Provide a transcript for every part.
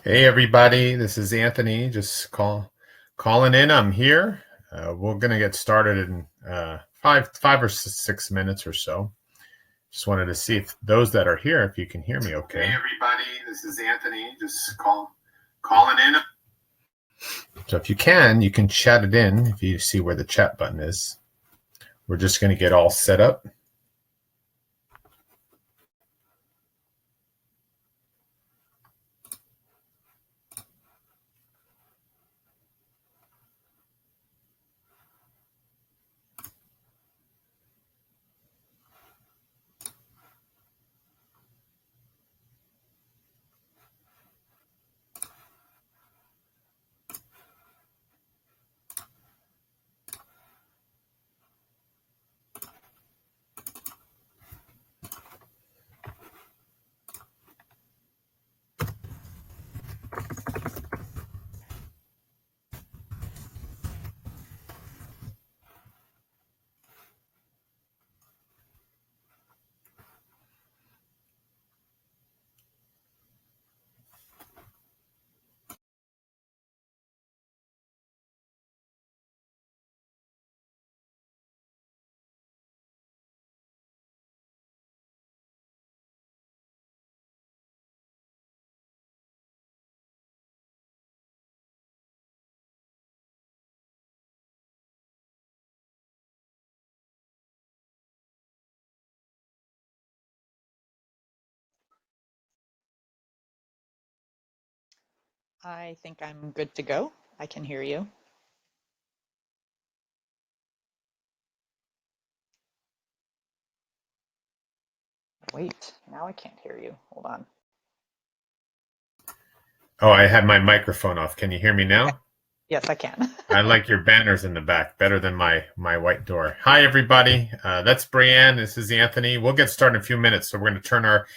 Hey everybody, this is Anthony. Just calling in. I'm here. We're gonna get started in five or 6 minutes or so. Just wanted to see if those that are here, if you can hear me okay. Hey everybody, this is Anthony. Just calling in. So if you can chat it in if you see where the chat button is. We're just gonna get all set up. I think I'm good to go. I can hear you. Wait, now I can't hear you. Hold on. Oh, I had my microphone off. Can you hear me now? Okay. Yes, I can. I like your banners in the back better than my white door. Hi, everybody. That's Brianne. This is Anthony. We'll get started in a few minutes. So we're going to turn our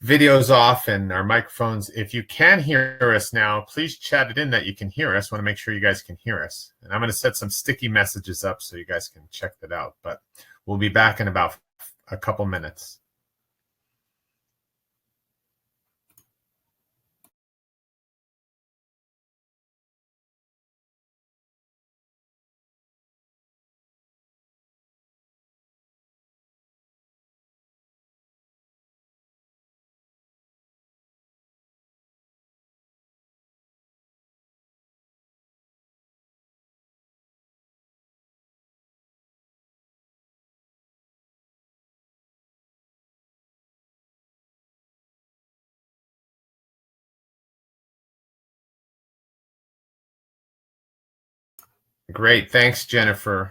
videos off and our microphones. If you can hear us now, please chat it in that you can hear us. I want to make sure you guys can hear us. And I'm going to set some sticky messages up so you guys can check that out. But we'll be back in about a couple minutes. Great. Thanks, Jennifer.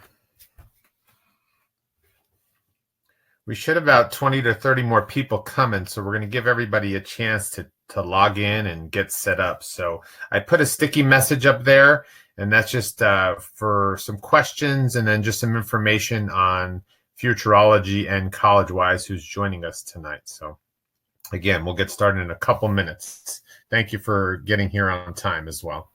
We should have about 20 to 30 more people coming, so we're going to give everybody a chance to log in and get set up. So I put a sticky message up there, and that's just for some questions and then just some information on Futureology and CollegeWise who's joining us tonight. So again, we'll get started in a couple minutes. Thank you for getting here on time as well.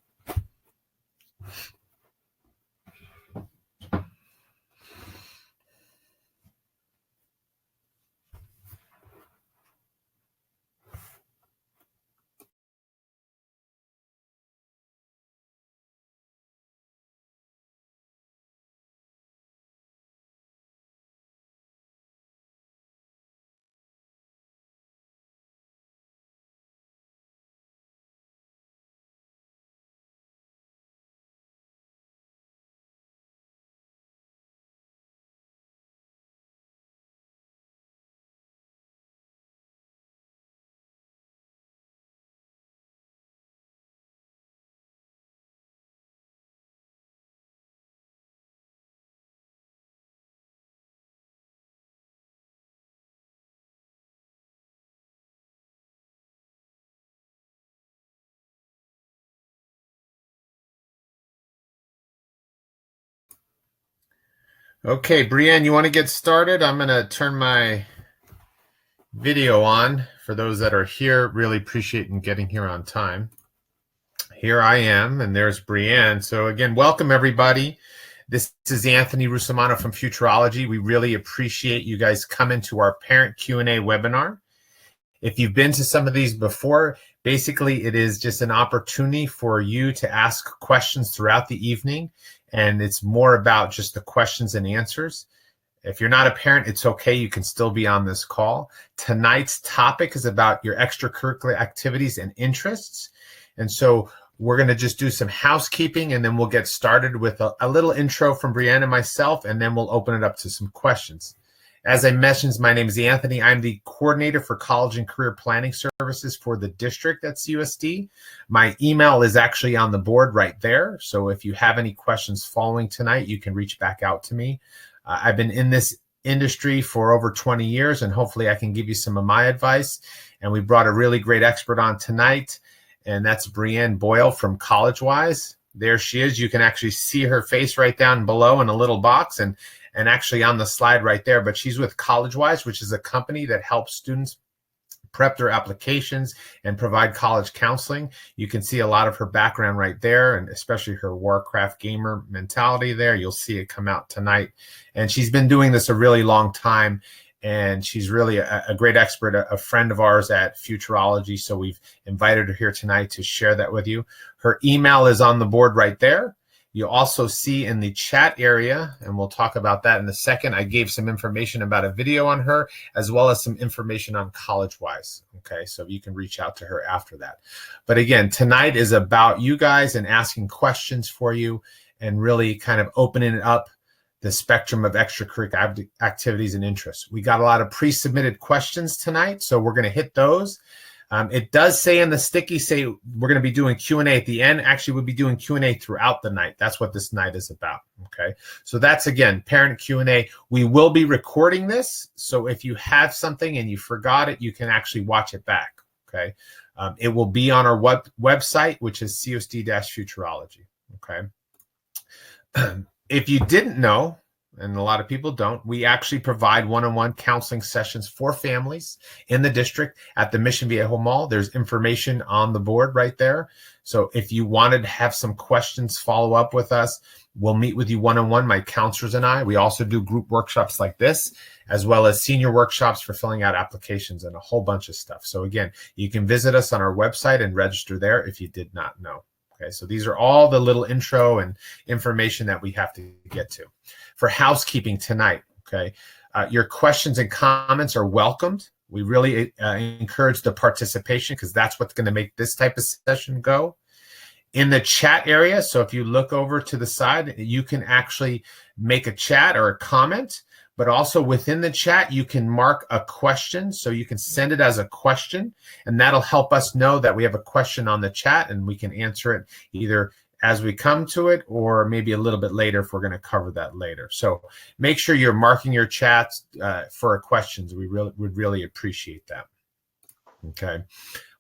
Okay, Brianne, you want to get started? I'm going to turn my video on for those that are here. Really appreciate you getting here on time. Here I am, and there's Brianne. So again, welcome everybody. This is Anthony Rusomano from Futureology. We really appreciate you guys coming to our parent Q&A webinar. If you've been to some of these before, Basically, it is just an opportunity for you to ask questions throughout the evening, and it's more about just the questions and answers. If you're not a parent, it's okay. You can still be on this call. Tonight's topic is about your extracurricular activities and interests. And so we're going to just do some housekeeping, and then we'll get started with a little intro from Brianne and myself, and then we'll open it up to some questions. As I mentioned, my name is Anthony. I'm the coordinator for college and career planning services for the district at CUSD. My email is actually on the board right there. So if you have any questions following tonight, you can reach back out to me. I've been in this industry for over 20 years, and hopefully I can give you some of my advice. And we brought a really great expert on tonight, and that's Brianne Boyle from CollegeWise. There she is. You can actually see her face right down below in a little box, and actually on the slide right there. But she's with CollegeWise, which is a company that helps students prep their applications and provide college counseling. You can see a lot of her background right there, and especially her Warcraft gamer mentality there. You'll see it come out tonight. And she's been doing this a really long time, and she's really a great expert, a friend of ours at Futureology. So we've invited her here tonight to share that with you. Her email is on the board right there. You'll also see in the chat area, and we'll talk about that in a second, I gave some information about a video on her, as well as some information on CollegeWise. Okay, so you can reach out to her after that. But again, tonight is about you guys and asking questions for you, and really kind of opening it up the spectrum of extracurricular activities and interests. We got a lot of pre-submitted questions tonight, so we're going to hit those. It does say in the sticky, we're going to be doing Q&A at the end. Actually, we'll be doing Q&A throughout the night. That's what this night is about, okay? So that's, again, parent Q&A. We will be recording this, so if you have something and you forgot it, you can actually watch it back, okay? It will be on our website, which is CUSD-Futureology, okay? If you didn't know, and a lot of people don't, we actually provide one-on-one counseling sessions for families in the district at the Mission Viejo Mall. There's information on the board right there. So if you wanted to have some questions, follow up with us. We'll meet with you one-on-one, my counselors and I. We also do group workshops like this, as well as senior workshops for filling out applications and a whole bunch of stuff. So again, you can visit us on our website and register there if you did not know. Okay, so these are all the little intro and information that we have to get to. For housekeeping tonight, okay, your questions and comments are welcomed. We really encourage the participation, because that's what's going to make this type of session go. In the chat area, so if you look over to the side, you can actually make a chat or a comment, but also within the chat, you can mark a question. So you can send it as a question, and that'll help us know that we have a question on the chat, and we can answer it either as we come to it, or maybe a little bit later if we're going to cover that later. So make sure you're marking your chats for questions. We would really appreciate that. Okay.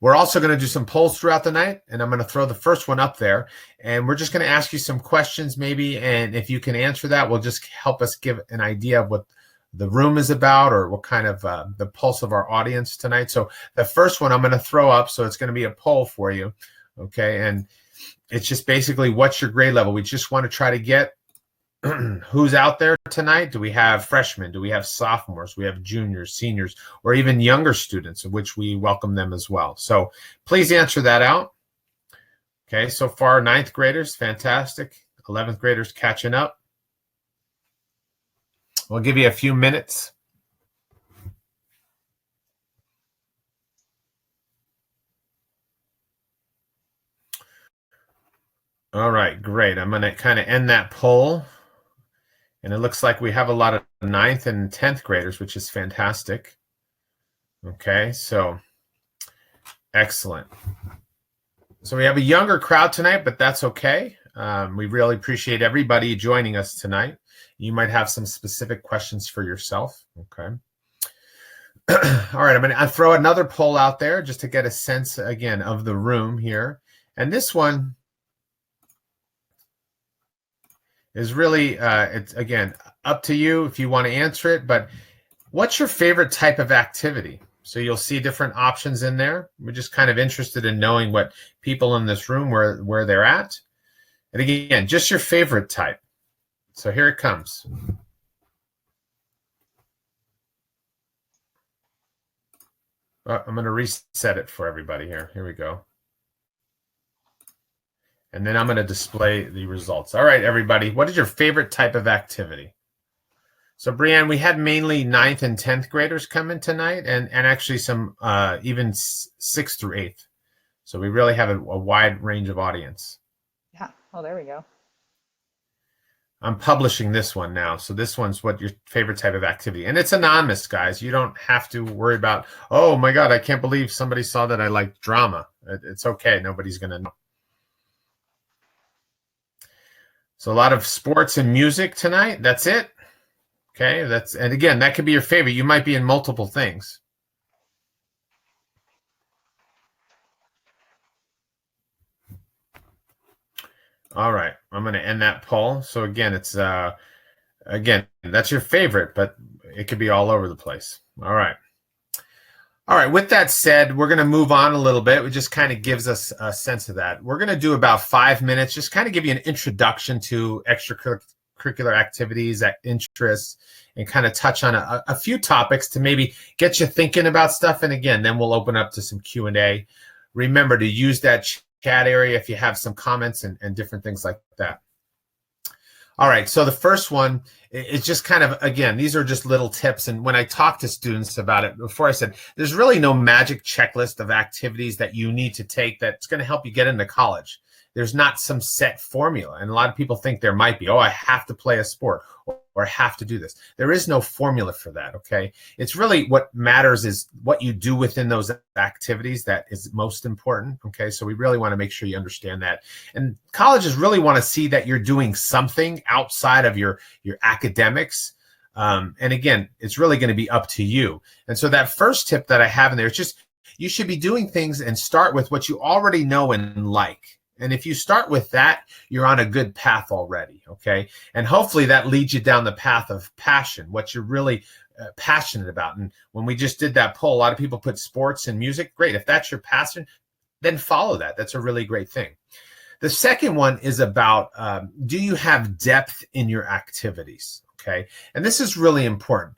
We're also going to do some polls throughout the night, and I'm going to throw the first one up there, and we're just going to ask you some questions maybe, and if you can answer that, will just help us give an idea of what the room is about, or what kind of the pulse of our audience tonight. So the first one I'm going to throw up, so it's going to be a poll for you. Okay. And it's just basically, what's your grade level? We just want to try to get who's out there tonight. Do we have freshmen? Do we have sophomores? We have juniors, seniors, or even younger students, of which we welcome them as well. So please answer that out. Okay, so far, 9th graders, fantastic. 11th graders catching up. We'll give you a few minutes. All right, great. I'm going to kind of end that poll. And it looks like we have a lot of 9th and 10th graders, which is fantastic. Okay, so excellent. So we have a younger crowd tonight, but that's okay. We really appreciate everybody joining us tonight. You might have some specific questions for yourself. Okay. All right, I'm going to throw another poll out there just to get a sense, again, of the room here. And this one is really, it's again, up to you if you want to answer it, but what's your favorite type of activity? So you'll see different options in there. We're just kind of interested in knowing what people in this room, where they're at. And again, just your favorite type. So here it comes. I'm going to reset it for everybody here. Here we go. And then I'm going to display the results. All right, everybody, what is your favorite type of activity? So, Brianne, we had mainly 9th and 10th graders come in tonight, and actually some even 6th through 8th. So we really have a wide range of audience. Yeah. Oh, there we go. I'm publishing this one now. So this one's what your favorite type of activity. And it's anonymous, guys. You don't have to worry about, oh, my God, I can't believe somebody saw that I like drama. It's okay. Nobody's going to know. So a lot of sports and music tonight. That's it. Okay. And again, that could be your favorite. You might be in multiple things. All right. I'm going to end that poll. So again, it's again, that's your favorite, but it could be all over the place. All right. All right. With that said, we're going to move on a little bit. It just kind of gives us a sense of that. We're going to do about 5 minutes, just kind of give you an introduction to extracurricular activities, interests, and kind of touch on a few topics to maybe get you thinking about stuff. And again, then we'll open up to some Q&A. Remember to use that chat area if you have some comments and different things like that. All right, so the first one is just kind of, again, these are just little tips. And when I talk to students about it, before I said, there's really no magic checklist of activities that you need to take that's going to help you get into college. There's not some set formula. And a lot of people think there might be, oh, I have to play a sport or I have to do this. There is no formula for that, okay? It's really what matters is what you do within those activities that is most important, okay? So we really want to make sure you understand that. And colleges really want to see that you're doing something outside of your academics. And again, it's really going to be up to you. And so that first tip that I have in there is just you should be doing things and start with what you already know and like. And if you start with that, you're on a good path already, okay? And hopefully that leads you down the path of passion, what you're really passionate about. And when we just did that poll, a lot of people put sports and music. Great. If that's your passion, then follow that. That's a really great thing. The second one is about, do you have depth in your activities, okay? And this is really important.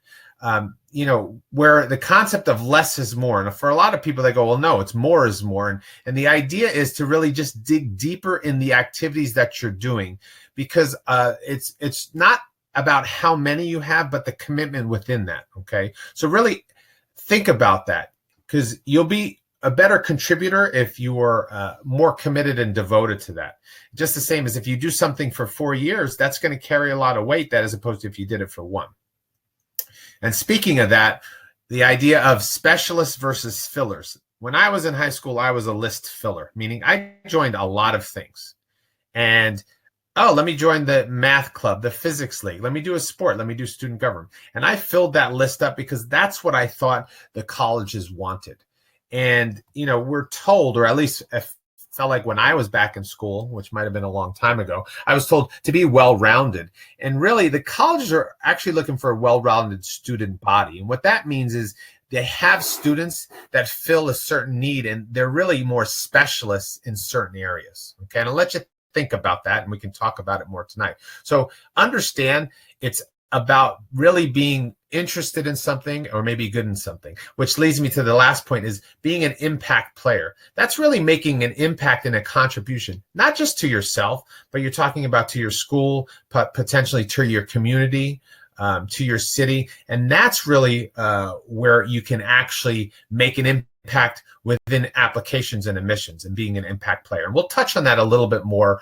You know, where the concept of less is more. And for a lot of people, they go, well, no, it's more is more. And the idea is to really just dig deeper in the activities that you're doing, because it's not about how many you have, but the commitment within that, okay? So really think about that, because you'll be a better contributor if you are more committed and devoted to that. Just the same as if you do something for 4 years, that's going to carry a lot of weight, that as opposed to if you did it for 1. And speaking of that, the idea of specialists versus fillers. When I was in high school, I was a list filler, meaning I joined a lot of things. And, oh, let me join the math club, the physics league. Let me do a sport. Let me do student government. And I filled that list up because that's what I thought the colleges wanted. And, you know, we're told, or at least felt like when I was back in school, which might have been a long time ago, I was told to be well-rounded. And really, the colleges are actually looking for a well-rounded student body. And what that means is they have students that fill a certain need, and they're really more specialists in certain areas. Okay, and I'll let you think about that, and we can talk about it more tonight. So understand it's about really being interested in something or maybe good in something, which leads me to the last point, is being an impact player. That's really making an impact and a contribution, not just to yourself, but you're talking about to your school, potentially to your community, to your city. And that's really where you can actually make an impact within applications and admissions and being an impact player. And we'll touch on that a little bit more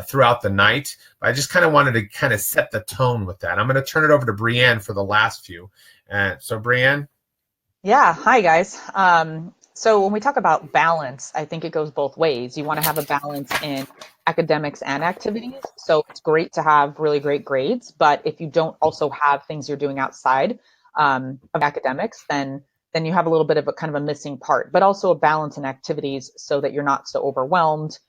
throughout the night. But I just kind of wanted to kind of set the tone with that. I'm going to turn it over to Brianne for the last few. So Brianne? Yeah, hi guys. So when we talk about balance, I think it goes both ways. You want to have a balance in academics and activities. So it's great to have really great grades, but if you don't also have things you're doing outside of academics, then you have a little bit of a kind of a missing part, but also a balance in activities so that you're not so overwhelmed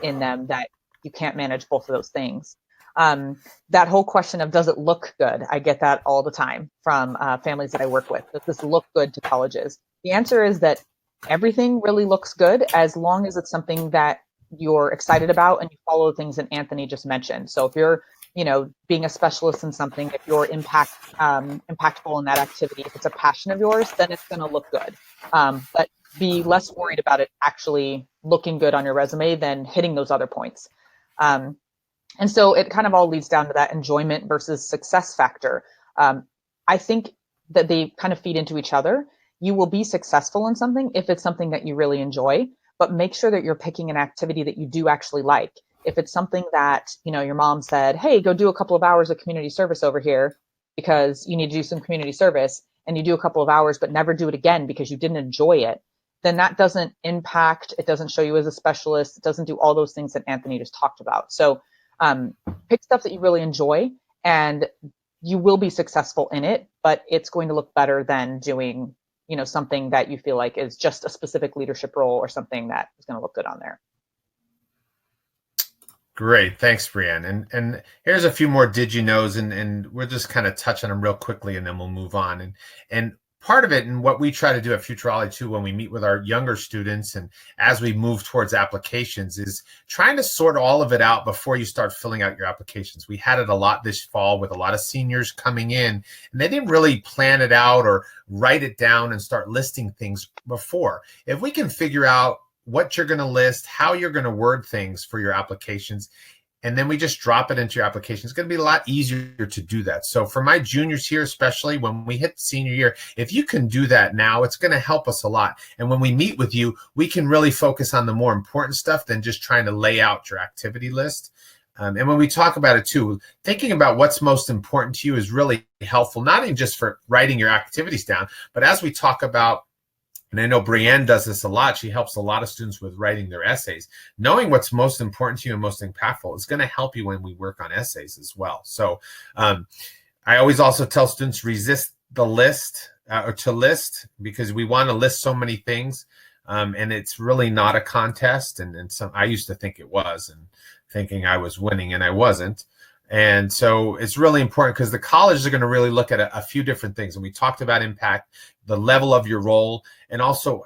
in them that you can't manage both of those things. That whole question of, does it look good? I get that all the time from families that I work with. Does this look good to colleges? The answer is that everything really looks good as long as it's something that you're excited about and you follow the things that Anthony just mentioned. So if you're being a specialist in something, if you're impactful in that activity, if it's a passion of yours, then it's going to look good. But be less worried about it actually looking good on your resume than hitting those other points. And so it kind of all leads down to that enjoyment versus success factor. I think that they kind of feed into each other. You will be successful in something if it's something that you really enjoy, but make sure that you're picking an activity that you do actually like. If it's something that, your mom said, hey, go do a couple of hours of community service over here because you need to do some community service, and you do a couple of hours but never do it again because you didn't enjoy it, then that doesn't impact, it doesn't show you as a specialist, it doesn't do all those things that Anthony just talked about. So pick stuff that you really enjoy, and you will be successful in it, but it's going to look better than doing, something that you feel like is just a specific leadership role or something that is going to look good on there. Great. Thanks, Brianne. And here's a few more did you knows, and we'll just kind of touch on them real quickly and then we'll move on. And part of it, and what we try to do at Futureology too, when we meet with our younger students and as we move towards applications, is trying to sort all of it out before you start filling out your applications. We had it a lot this fall with a lot of seniors coming in, and they didn't really plan it out or write it down and start listing things before. If we can figure out what you're going to list, how you're going to word things for your applications, and then we just drop it into your application, it's going to be a lot easier to do that. So for my juniors here, especially when we hit senior year, if you can do that now, it's going to help us a lot. And when we meet with you, we can really focus on the more important stuff than just trying to lay out your activity list. And when we talk about it too, thinking about what's most important to you is really helpful, not even just for writing your activities down, but as we talk about, and I know Brianne does this a lot, she helps a lot of students with writing their essays. Knowing what's most important to you and most impactful is going to help you when we work on essays as well. So I always also tell students, resist the list or to list, because we want to list so many things, and it's really not a contest. And I used to think it was, and thinking I was winning, and I wasn't. And so it's really important because the colleges are going to really look at a few different things. And we talked about impact, the level of your role, and also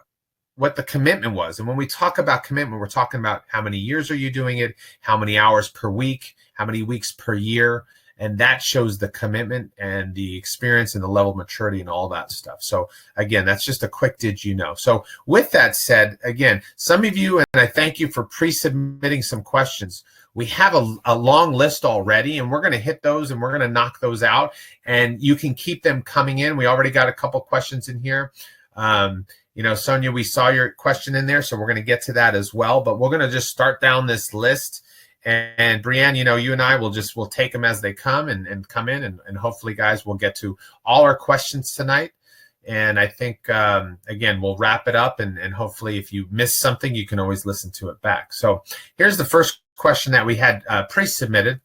what the commitment was. And when we talk about commitment, we're talking about how many years are you doing it, how many hours per week, how many weeks per year. And that shows the commitment and the experience and the level of maturity and all that stuff. So again, that's just a quick did you know. So with that said, again, some of you, and I thank you for pre-submitting some questions. We have a long list already, and we're going to hit those and we're going to knock those out, and you can keep them coming in. We already got a couple questions in here. Sonia, we saw your question in there, so we're going to get to that as well, but we're going to just start down this list. And Brianne, you and I we'll take them as they come and come in, and hopefully, guys, we'll get to all our questions tonight. And I think, again, we'll wrap it up, and hopefully if you missed something, you can always listen to it back. So here's the first question that we had pre-submitted.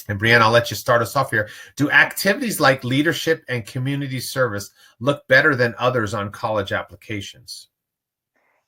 And Brianne, I'll let you start us off here. Do activities like leadership and community service look better than others on college applications?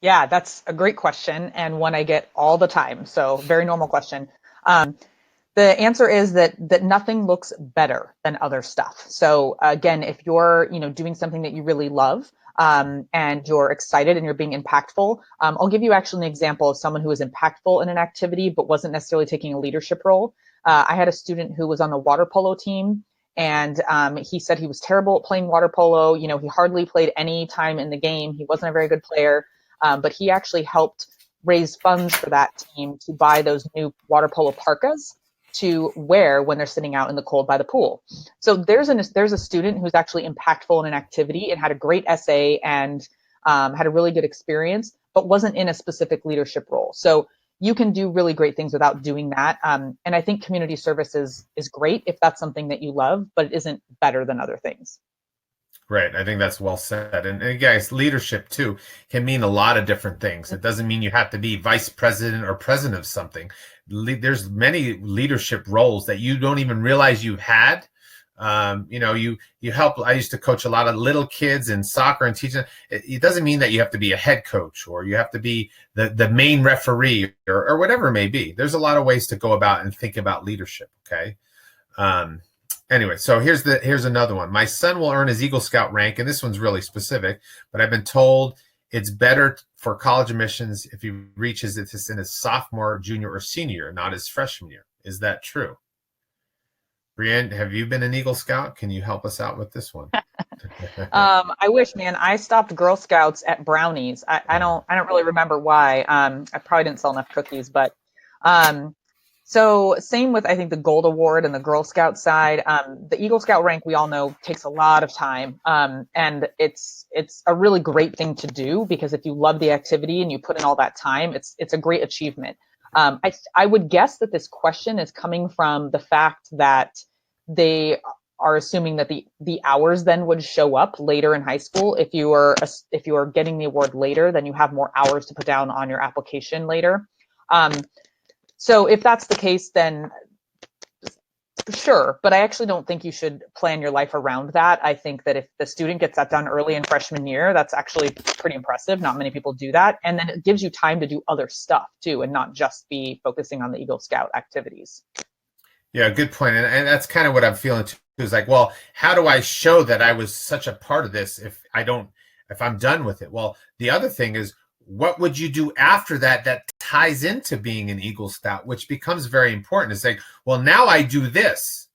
Yeah, that's a great question, and one I get all the time. So very normal question. The answer is that nothing looks better than other stuff. So again, if you're doing something that you really love, and you're excited and you're being impactful, I'll give you actually an example of someone who was impactful in an activity but wasn't necessarily taking a leadership role. I had a student who was on the water polo team, and he said he was terrible at playing water polo. He hardly played any time in the game. He wasn't a very good player, but he actually helped raise funds for that team to buy those new water polo parkas to wear when they're sitting out in the cold by the pool. So there's a student who's actually impactful in an activity and had a great essay and had a really good experience, but wasn't in a specific leadership role. So you can do really great things without doing that. And I think community service is great if that's something that you love, but it isn't better than other things. Right. I think that's well said. And guys, leadership too can mean a lot of different things. It doesn't mean you have to be vice president or president of something. There's many leadership roles that you don't even realize you had. You help. I used to coach a lot of little kids in soccer and teaching. It doesn't mean that you have to be a head coach or you have to be the main referee or whatever it may be. There's a lot of ways to go about and think about leadership. Okay. Anyway, so here's another one. My son will earn his Eagle Scout rank, and this one's really specific, but I've been told it's better for college admissions if he reaches it in his sophomore, junior, or senior year, not his freshman year. Is that true? Brienne, have you been an Eagle Scout? Can you help us out with this one? I wish, man. I stopped Girl Scouts at brownies. I don't really remember why. I probably didn't sell enough cookies, but um, so same with I think the Gold Award and the Girl Scout side. The Eagle Scout rank we all know takes a lot of time, and it's a really great thing to do because if you love the activity and you put in all that time, it's a great achievement. I would guess that this question is coming from the fact that they are assuming that the hours then would show up later in high school. If you are getting the award later, then you have more hours to put down on your application later. Um, so if that's the case, then sure, but I actually don't think you should plan your life around that. I think that if the student gets that done early in freshman year, that's actually pretty impressive. Not many people do that. And then it gives you time to do other stuff too, and not just be focusing on the Eagle Scout activities. Yeah, good point. And that's kind of what I'm feeling too. Is like, well, how do I show that I was such a part of this if I'm done with it? Well, the other thing is, what would you do after that that ties into being an Eagle Scout, which becomes very important. It's like, well, now I do this.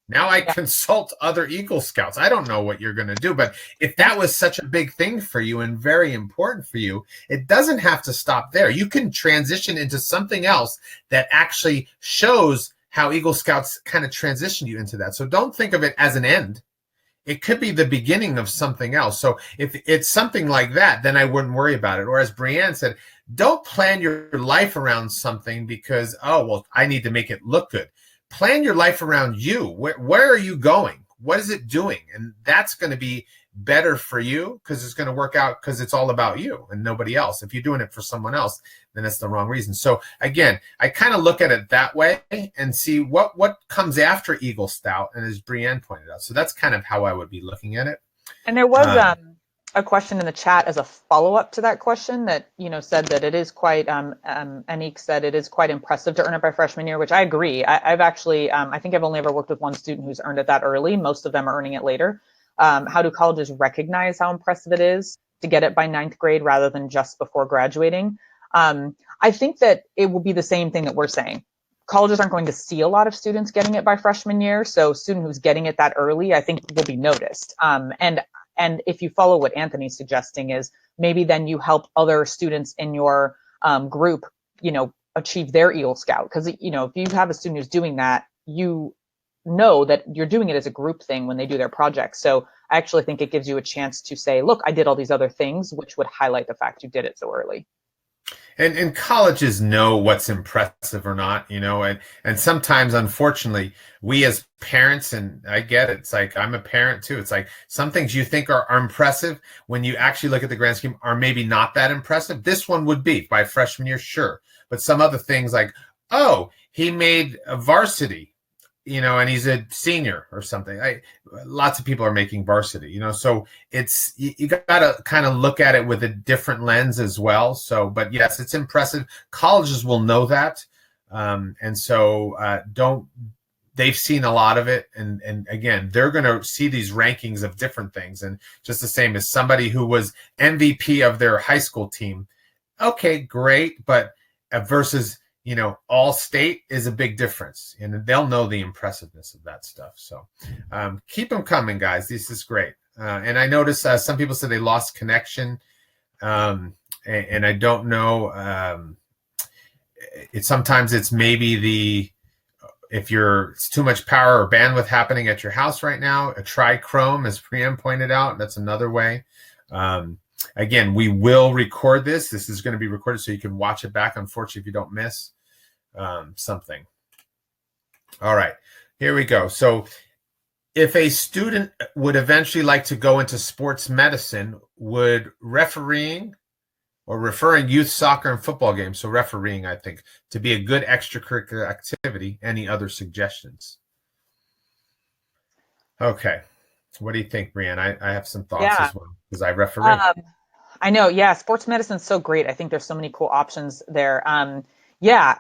Now I Yeah. consult other Eagle Scouts. I don't know what you're going to do, but if that was such a big thing for you and very important for you, it doesn't have to stop there. You can transition into something else that actually shows how Eagle Scouts kind of transition you into that. So don't think of it as an end. It could be the beginning of something else. So if it's something like that, then I wouldn't worry about it. Or as Brienne said, don't plan your life around something because, oh, well, I need to make it look good. Plan your life around you. Where are you going? What is it doing? And that's going to be better for you because it's going to work out because it's all about you and nobody else. If you're doing it for someone else, then it's the wrong reason. So again, I kind of look at it that way and see what comes after Eagle Scout, and as Brienne pointed out. So that's kind of how I would be looking at it. And there was a question in the chat as a follow-up to that question that said that it is quite Anik said it is quite impressive to earn it by freshman year, which I agree. I've actually I think I've only ever worked with one student who's earned it that early. Most of them are earning it later. How do colleges recognize how impressive it is to get it by ninth grade rather than just before graduating? I think that it will be the same thing that we're saying. Colleges aren't going to see a lot of students getting it by freshman year, so a student who's getting it that early, I think, will be noticed. And if you follow what Anthony's suggesting is maybe then you help other students in your group, achieve their Eagle Scout. Because, if you have a student who's doing that, you know that you're doing it as a group thing when they do their projects. So I actually think it gives you a chance to say, look, I did all these other things, which would highlight the fact you did it so early. And colleges know what's impressive or not, and sometimes, unfortunately, we as parents, and I get it, it's like I'm a parent too. It's like some things you think are impressive when you actually look at the grand scheme are maybe not that impressive. This one would be by freshman year, sure. But some other things like, oh, he made a varsity, and he's a senior or something. Lots of people are making varsity, so it's, you got to kind of look at it with a different lens as well. So, but yes, it's impressive. Colleges will know that. And so they've seen a lot of it. And again, they're going to see these rankings of different things. And just the same as somebody who was MVP of their high school team. Okay, great. But versus, all state is a big difference, and they'll know the impressiveness of that stuff. So keep them coming, guys. This is great. And I noticed some people said they lost connection, and I don't know. Sometimes it's maybe if it's too much power or bandwidth happening at your house right now. Try Chrome, as Priam pointed out. That's another way. Again, we will record this. This is going to be recorded so you can watch it back, unfortunately, if you don't miss something. All right, here we go. So if a student would eventually like to go into sports medicine, would refereeing or referring youth soccer and football games, so refereeing, I think, to be a good extracurricular activity? Any other suggestions? Okay. What do you think, Brianne? I have some thoughts Yeah. as well because I referee. I know. Yeah. Sports medicine's so great. I think there's so many cool options there. Yeah.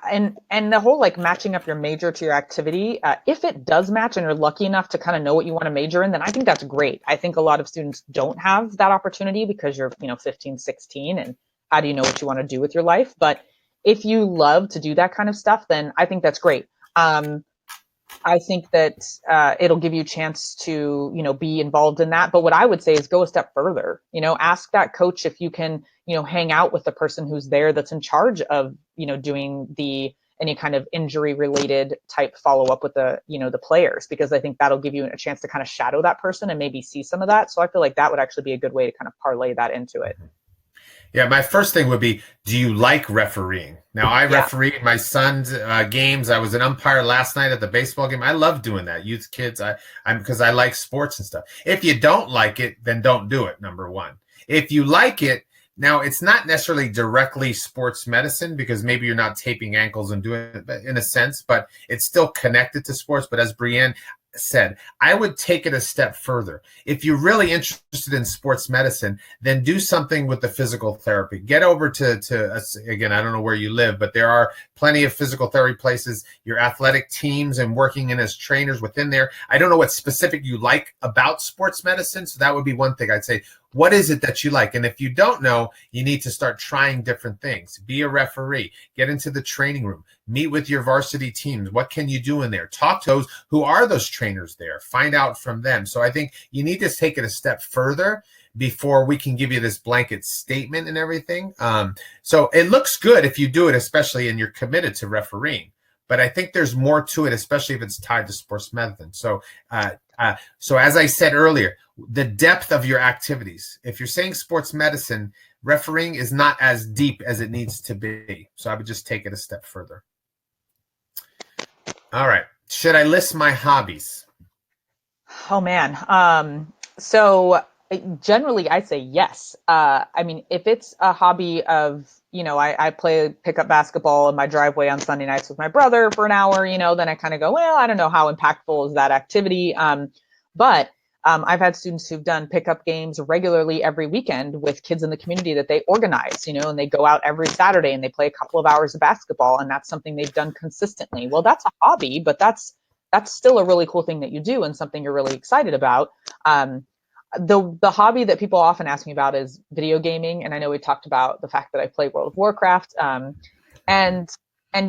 And the whole like matching up your major to your activity, if it does match and you're lucky enough to kind of know what you want to major in, then I think that's great. I think a lot of students don't have that opportunity because you're, 15, 16, and how do you know what you want to do with your life? But if you love to do that kind of stuff, then I think that's great. I think that it'll give you a chance to, be involved in that. But what I would say is go a step further. Ask that coach if you can, hang out with the person who's there that's in charge of, doing any kind of injury related type follow up with the players, because I think that'll give you a chance to kind of shadow that person and maybe see some of that. So I feel like that would actually be a good way to kind of parlay that into it. Yeah, my first thing would be, do you like refereeing? Now, I Yeah. refereed my son's games. I was an umpire last night at the baseball game. I love doing that. Youth kids, I'm because I like sports and stuff. If you don't like it, then don't do it, number one. If you like it, now it's not necessarily directly sports medicine because maybe you're not taping ankles and doing it in a sense, but it's still connected to sports. But as Brienne said, I would take it a step further. If you're really interested in sports medicine, then do something with the physical therapy. Get over to again, I don't know where you live, but there are plenty of physical therapy places, your athletic teams and working in as trainers within there. I don't know what specific you like about sports medicine. So that would be one thing I'd say. What is it that you like? And if you don't know, you need to start trying different things. Be a referee, get into the training room, meet with your varsity teams. What can you do in there? Talk to those who are those trainers there. Find out from them. So I think you need to take it a step further before we can give you this blanket statement and everything. So it looks good if you do it, especially and you're committed to refereeing. But I think there's more to it, especially if it's tied to sports medicine. So as I said earlier, the depth of your activities. If you're saying sports medicine, refereeing is not as deep as it needs to be. So I would just take it a step further. All right. Should I list my hobbies? Oh man. So generally I say yes. I mean, if it's a hobby of, I play pickup basketball in my driveway on Sunday nights with my brother for an hour, then I kind of go, well, I don't know how impactful is that activity. But I've had students who've done pickup games regularly every weekend with kids in the community that they organize, and they go out every Saturday and they play a couple of hours of basketball, and that's something they've done consistently. Well, that's a hobby, but that's still a really cool thing that you do and something you're really excited about. The hobby that people often ask me about is video gaming, and I know we talked about the fact that I play World of Warcraft, and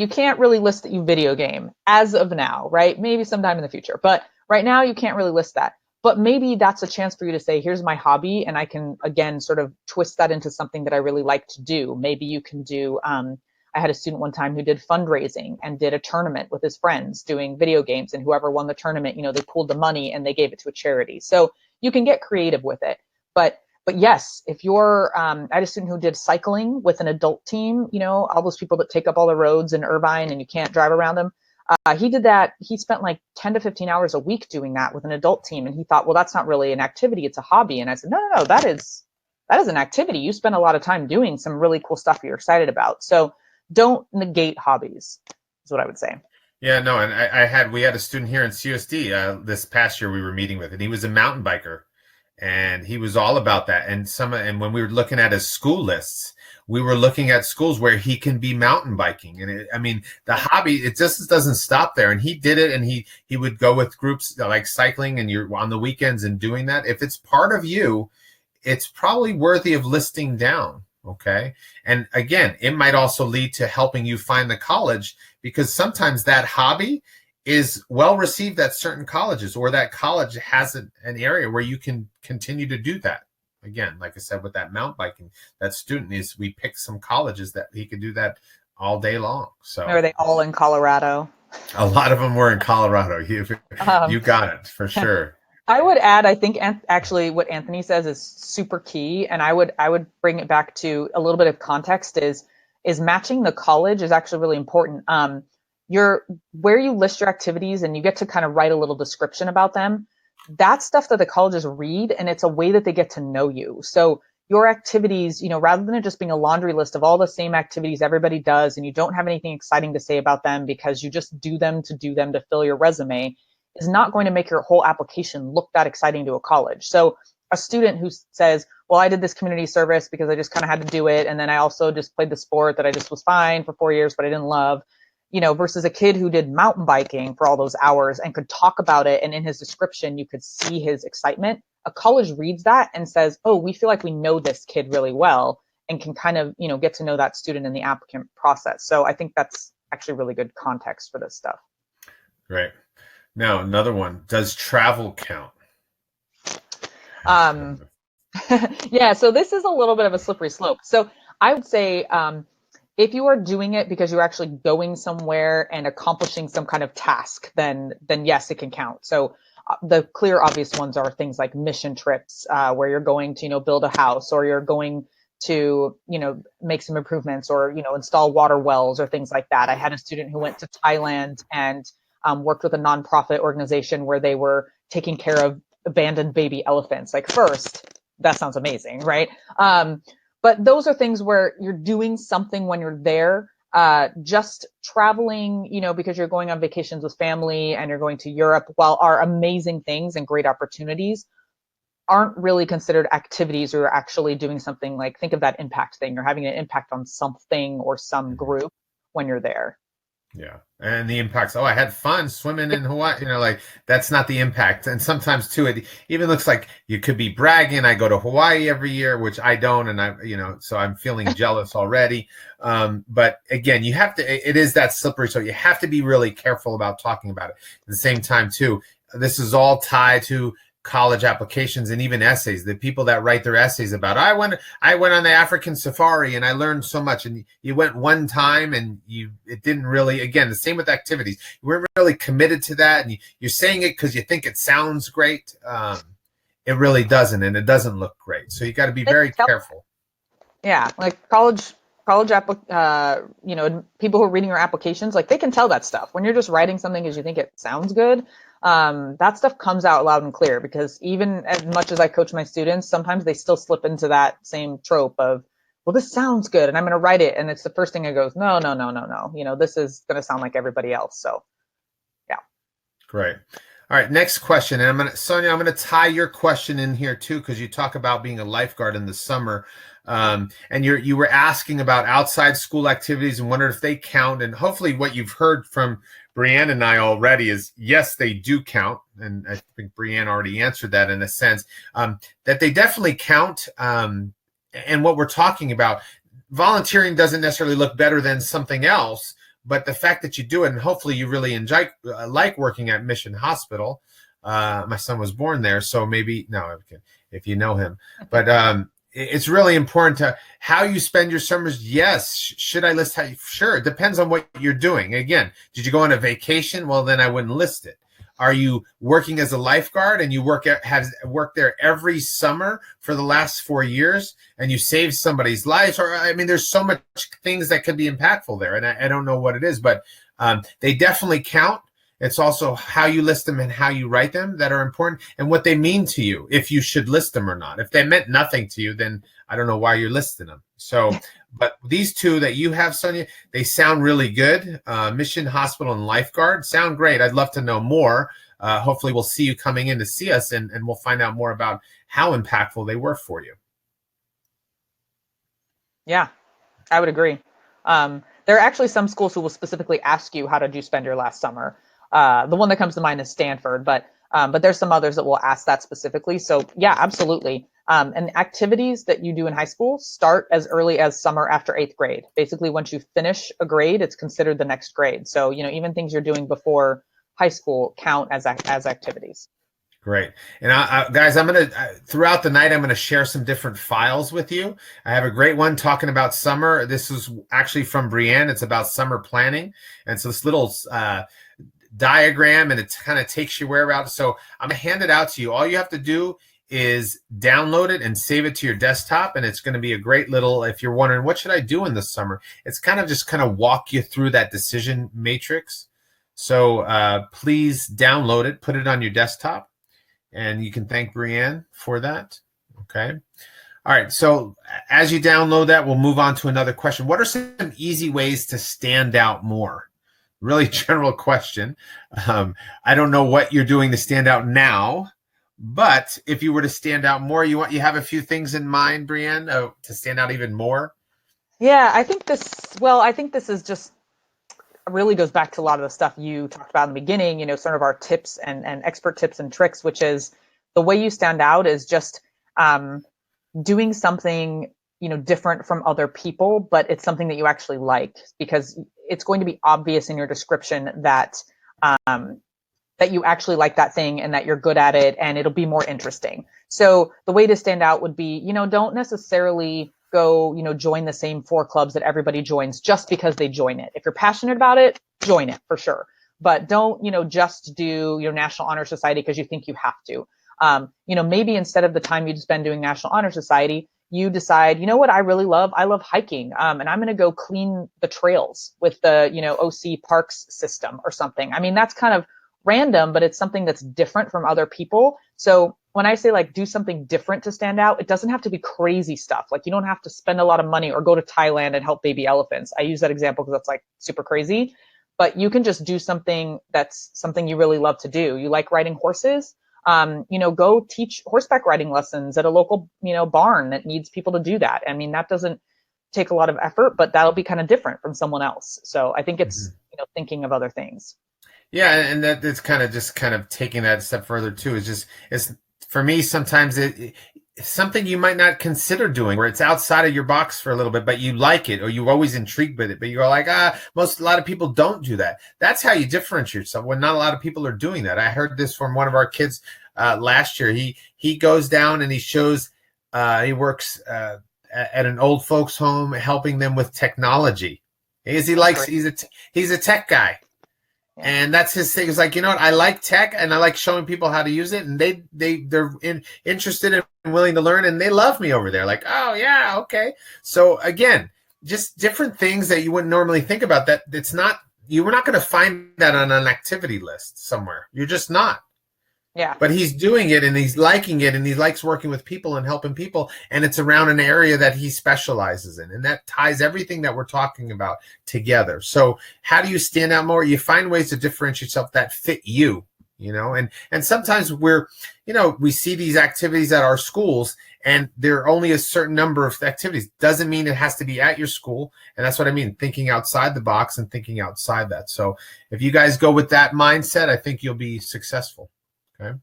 you can't really list that you video game as of now, right? Maybe sometime in the future, but right now you can't really list that. But maybe that's a chance for you to say, here's my hobby, and I can, again, sort of twist that into something that I really like to do. Maybe you can do, I had a student one time who did fundraising and did a tournament with his friends doing video games, and whoever won the tournament, they pooled the money and they gave it to a charity. So you can get creative with it. But yes, if you're, I had a student who did cycling with an adult team, all those people that take up all the roads in Irvine and you can't drive around them. He did that. He spent like 10 to 15 hours a week doing that with an adult team. And he thought, well, that's not really an activity. It's a hobby. And I said, no, that is an activity. You spend a lot of time doing some really cool stuff you're excited about. So don't negate hobbies is what I would say. Yeah, no, and we had a student here in CUSD this past year we were meeting with, and he was a mountain biker, and he was all about that. And when we were looking at his school lists, we were looking at schools where he can be mountain biking. And the hobby, it just doesn't stop there. And he did it, and he would go with groups like cycling, and you're on the weekends and doing that. If it's part of you, it's probably worthy of listing down. Okay. And again, it might also lead to helping you find the college, because sometimes that hobby is well received at certain colleges, or that college has an area where you can continue to do that. Again, like I said, with that mountain biking, that student we picked some colleges that he could do that all day long. So are they all in Colorado? A lot of them were in Colorado. You Um, got it for sure. I would add, I think actually what Anthony says is super key, and I would bring it back to a little bit of context is matching the college is actually really important. Where you list your activities and you get to kind of write a little description about them. That's stuff that the colleges read, and it's a way that they get to know you. So your activities, rather than it just being a laundry list of all the same activities everybody does, and you don't have anything exciting to say about them because you just do them to fill your resume, is not going to make your whole application look that exciting to a college. So a student who says, well, I did this community service because I just kind of had to do it, and then I also just played the sport that I just was fine for 4 years, but I didn't love, versus a kid who did mountain biking for all those hours and could talk about it, and in his description, you could see his excitement. A college reads that and says, oh, we feel like we know this kid really well, and can kind of, get to know that student in the applicant process. So I think that's actually really good context for this stuff. Right. Now, another one. Does travel count? Um, yeah, so this is a little bit of a slippery slope. So I would say if you are doing it because you're actually going somewhere and accomplishing some kind of task, then yes, it can count. So the clear, obvious ones are things like mission trips, where you're going to, build a house, or you're going to, make some improvements, or install water wells or things like that. I had a student who went to Thailand and worked with a nonprofit organization where they were taking care of abandoned baby elephants. Like, first, that sounds amazing, right? But those are things where you're doing something when you're there. Just traveling, because you're going on vacations with family and you're going to Europe, while are amazing things and great opportunities, aren't really considered activities, or you're actually doing something. Like, think of that impact thing. You're having an impact on something or some Mhm. group when you're there. Yeah. And the impacts, oh, I had fun swimming in Hawaii, like that's not the impact. And sometimes too, it even looks like you could be bragging. I go to Hawaii every year, which I don't. And so I'm feeling jealous already. But again, you have to, it is that slippery. So you have to be really careful about talking about it. At the same time too, this is all tied to college applications and even essays. The people that write their essays about, I went on the African safari and I learned so much. And you went one time and it didn't really, again, the same with activities. You weren't really committed to that. And you're saying it because you think it sounds great. It really doesn't. And it doesn't look great. So you got to be They can very tell. careful. Yeah, like people who are reading your applications, like, they can tell that stuff. When you're just writing something because you think it sounds good, that stuff comes out loud and clear. Because even as much as I coach my students, sometimes they still slip into that same trope of, well, this sounds good and I'm going to write it, and it's the first thing that goes, no, no, no, no, no. This is going to sound like everybody else. So yeah. Great. All right, next question. And Sonia, I'm gonna tie your question in here too, because you talk about being a lifeguard in the summer. And you were asking about outside school activities and wondered if they count. And hopefully what you've heard from Brianne and I already is yes, they do count. And I think Brianne already answered that in a sense, that they definitely count. And what we're talking about, volunteering doesn't necessarily look better than something else, but the fact that you do it, and hopefully you really enjoy, like working at Mission Hospital. My son was born there, so maybe no, if you know him. But it's really important to how you spend your summers. Yes, should I list how? Sure, it depends on what you're doing. Again, did you go on a vacation? Well, then I wouldn't list it. Are you working as a lifeguard and you have worked there every summer for the last 4 years and you saved somebody's life? Or I mean, there's so much things that could be impactful there, and I don't know what it is, but they definitely count. It's also how you list them and how you write them that are important, and what they mean to you, if you should list them or not. If they meant nothing to you, then I don't know why you're listing them. So, but these two that you have, Sonia, they sound really good. Mission Hospital and Lifeguard sound great. I'd love to know more. Hopefully we'll see you coming in to see us, and we'll find out more about how impactful they were for you. Yeah, I would agree. There are actually some schools who will specifically ask you, how did you spend your last summer? The one that comes to mind is Stanford, but there's some others that will ask that specifically. So yeah, absolutely. And activities that you do in high school start as early as summer after 8th grade. Basically, once you finish a grade, it's considered the next grade. So, even things you're doing before high school count as activities. Great. And guys, I'm going to, throughout the night, I'm going to share some different files with you. I have a great one talking about summer. This is actually from Brianne. It's about summer planning. And so this little diagram, and it kind of takes you whereabouts. So I'm going to hand it out to you. All you have to do is download it and save it to your desktop. And it's going to be a great little, if you're wondering, what should I do in the summer? It's kind of walk you through that decision matrix. So please download it, put it on your desktop. And you can thank Brianne for that. Okay. All right. So as you download that, we'll move on to another question. What are some easy ways to stand out more? Really general question. I don't know what you're doing to stand out now, but if you were to stand out more, you have a few things in mind, Brianne, to stand out even more? Yeah, I think this is just really goes back to a lot of the stuff you talked about in the beginning, sort of our tips and expert tips and tricks, which is the way you stand out is just doing something, different from other people, but it's something that you actually like, because it's going to be obvious in your description that that you actually like that thing and that you're good at it and it'll be more interesting. So the way to stand out would be, don't necessarily go, join the same 4 clubs that everybody joins just because they join it. If you're passionate about it, join it for sure. But don't, just do your National Honor Society because you think you have to. Maybe instead of the time you spend doing National Honor Society, you decide, what I really love? I love hiking. And I'm going to go clean the trails with the, OC Parks system or something. I mean, that's kind of random, but it's something that's different from other people. So when I say like do something different to stand out, it doesn't have to be crazy stuff. Like you don't have to spend a lot of money or go to Thailand and help baby elephants. I use that example because that's like super crazy, but you can just do something that's something you really love to do. You like riding horses? Go teach horseback riding lessons at a local, barn that needs people to do that. I mean, that doesn't take a lot of effort, but that'll be kind of different from someone else. So I think it's, thinking of other things. Yeah, and that it's kind of taking that a step further too. It's for me sometimes it's something you might not consider doing, where it's outside of your box for a little bit, but you like it or you're always intrigued with it. But you're like, a lot of people don't do that. That's how you differentiate yourself when not a lot of people are doing that. I heard this from one of our kids last year. He goes down and he shows he works at an old folks home helping them with technology. He's a tech guy. And that's his thing. It's like, I like tech and I like showing people how to use it. And they're interested and willing to learn. And they love me over there. Like, oh, yeah, okay. So, again, just different things that you wouldn't normally think about. That it's not, you were not going to find that on an activity list somewhere. You're just not. Yeah. But he's doing it and he's liking it and he likes working with people and helping people. And it's around an area that he specializes in. And that ties everything that we're talking about together. So how do you stand out more? You find ways to differentiate yourself that fit you, and sometimes we see these activities at our schools and there are only a certain number of activities. Doesn't mean it has to be at your school. And that's what I mean, thinking outside the box and thinking outside that. So if you guys go with that mindset, I think you'll be successful. Okay.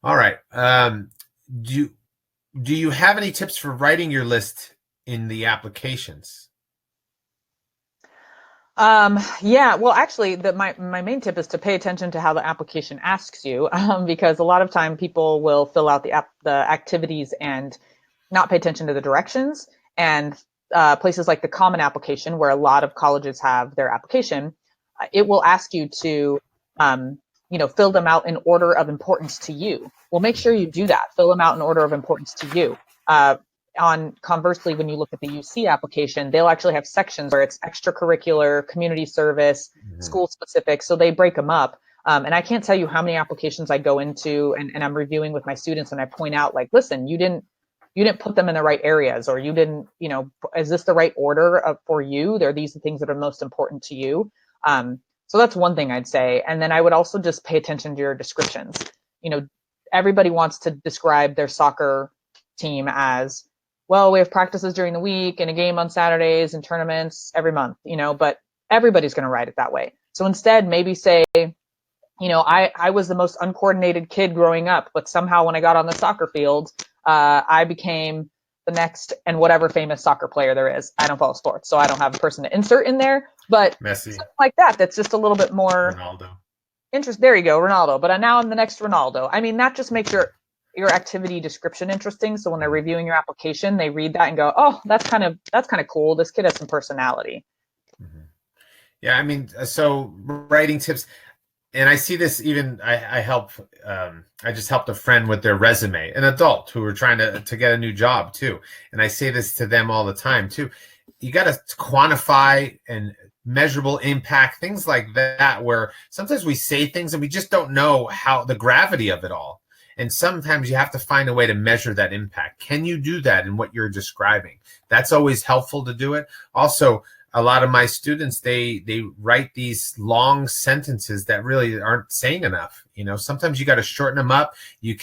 All right. Do you have any tips for writing your list in the applications? Yeah, well, actually, my main tip is to pay attention to how the application asks you, because a lot of time people will fill out the activities and not pay attention to the directions. And places like the Common Application, where a lot of colleges have their application, it will ask you to fill them out in order of importance to you. Well, make sure you do that. Fill them out in order of importance to you. Conversely, when you look at the UC application, they'll actually have sections where it's extracurricular, community service, school specific. So they break them up. And I can't tell you how many applications I go into and I'm reviewing with my students and I point out like, listen, you didn't put them in the right areas, or you didn't, is this the right order for you? They're these the things that are most important to you. So that's one thing I'd say. And then I would also just pay attention to your descriptions. Everybody wants to describe their soccer team as, well, we have practices during the week and a game on Saturdays and tournaments every month, but everybody's going to write it that way. So instead, maybe say, I was the most uncoordinated kid growing up, but somehow when I got on the soccer field, I became the next and whatever famous soccer player there is. I don't follow sports, so I don't have a person to insert in there, but Messi, something like that. That's just a little bit more Ronaldo. interest. There you go, Ronaldo. But now I'm the next Ronaldo. I mean, that just makes your activity description interesting. So when they're reviewing your application, they read that and go, "Oh, that's kind of cool. This kid has some personality." Mm-hmm. Yeah, I mean, so writing tips. And I see this even, I just helped a friend with their resume, an adult who were trying to get a new job too. And I say this to them all the time too. You got to quantify and measurable impact, things like that, where sometimes we say things and we just don't know how the gravity of it all. And sometimes you have to find a way to measure that impact. Can you do that in what you're describing? That's always helpful to do it. Also, a lot of my students, they write these long sentences that really aren't saying enough. Sometimes you got to shorten them up. You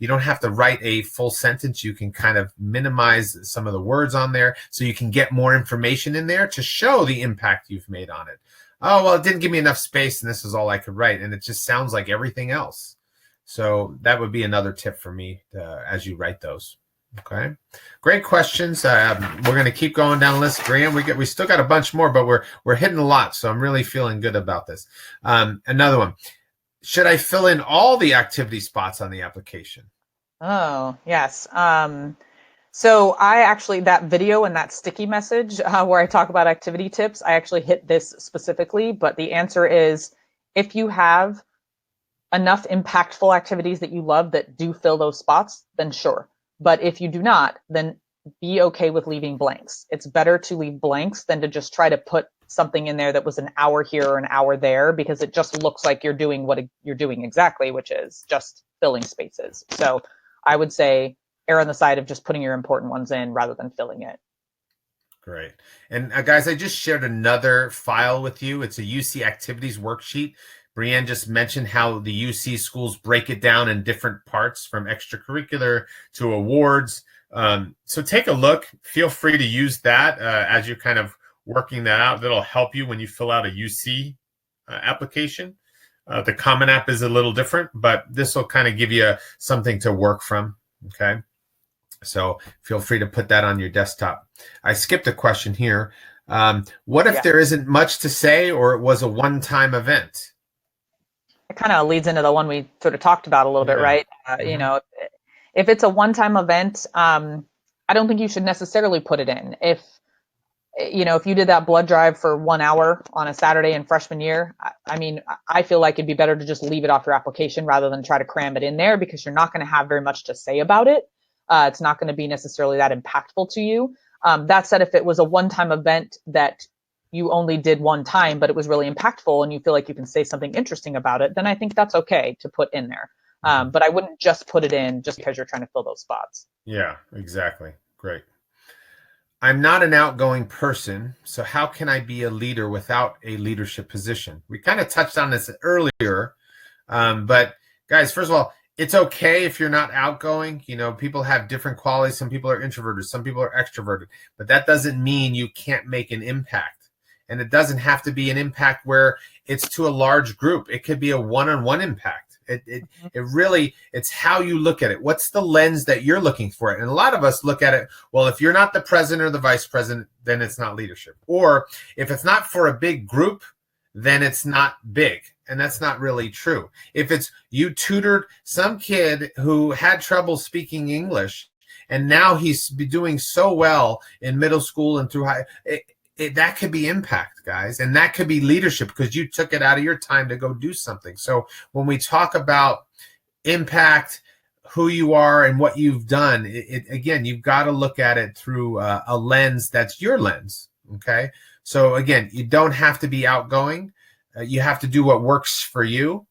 don't have to write a full sentence. You can kind of minimize some of the words on there so you can get more information in there to show the impact you've made on it. Oh, well, it didn't give me enough space and this is all I could write. And it just sounds like everything else. So that would be another tip for me as you write those. Okay, great questions. We're going to keep going down the list. Graham, we still got a bunch more, but we're hitting a lot, so I'm really feeling good about this. Another one. should I fill in all the activity spots on the application? Oh, yes. So I actually, that video and that sticky message where I talk about activity tips, I actually hit this specifically, but the answer is if you have enough impactful activities that you love that do fill those spots, then sure. But if you do not, then be okay with leaving blanks. It's better to leave blanks than to just try to put something in there that was an hour here or an hour there, because it just looks like you're doing what you're doing exactly, which is just filling spaces. So I would say err on the side of just putting your important ones in rather than filling it. Great. And guys, I just shared another file with you. It's a UC activities worksheet. Brianne just mentioned how the UC schools break it down in different parts from extracurricular to awards. So take a look. Feel free to use that as you're kind of working that out. That'll help you when you fill out a UC application. The Common App is a little different, but this will kind of give you something to work from. Okay. So feel free to put that on your desktop. I skipped a question here. What if there isn't much to say or it was a one-time event? It kind of leads into the one we sort of talked about a little bit, right? You know, if it's a one-time event, I don't think you should necessarily put it in. If you did that blood drive for 1 hour on a Saturday in freshman year, I mean, I feel like it'd be better to just leave it off your application rather than try to cram it in there, because you're not going to have very much to say about it. It's not going to be necessarily that impactful to you. That said, if it was a one-time event that you only did one time, but it was really impactful and you feel like you can say something interesting about it, then I think that's okay to put in there. But I wouldn't just put it in just because you're trying to fill those spots. Yeah, exactly. Great. I'm not an outgoing person, so how can I be a leader without a leadership position? We kind of touched on this earlier, but guys, first of all, it's okay if you're not outgoing. You know, people have different qualities. Some people are introverted, some people are extroverted, but that doesn't mean you can't make an impact. And it doesn't have to be an impact where it's to a large group. It could be a one-on-one impact. It really, it's how you look at it. What's the lens that you're looking for it? And a lot of us look at it, well, if you're not the president or the vice president, then it's not leadership. Or if it's not for a big group, then it's not big. And that's not really true. If it's you tutored some kid who had trouble speaking English, and now he's doing so well in middle school and through high, that could be impact, guys. And that could be leadership because you took it out of your time to go do something. So when we talk about impact, who you are and what you've done, again, you've got to look at it through a lens that's your lens. Okay. So again, you don't have to be outgoing. You have to do what works for you.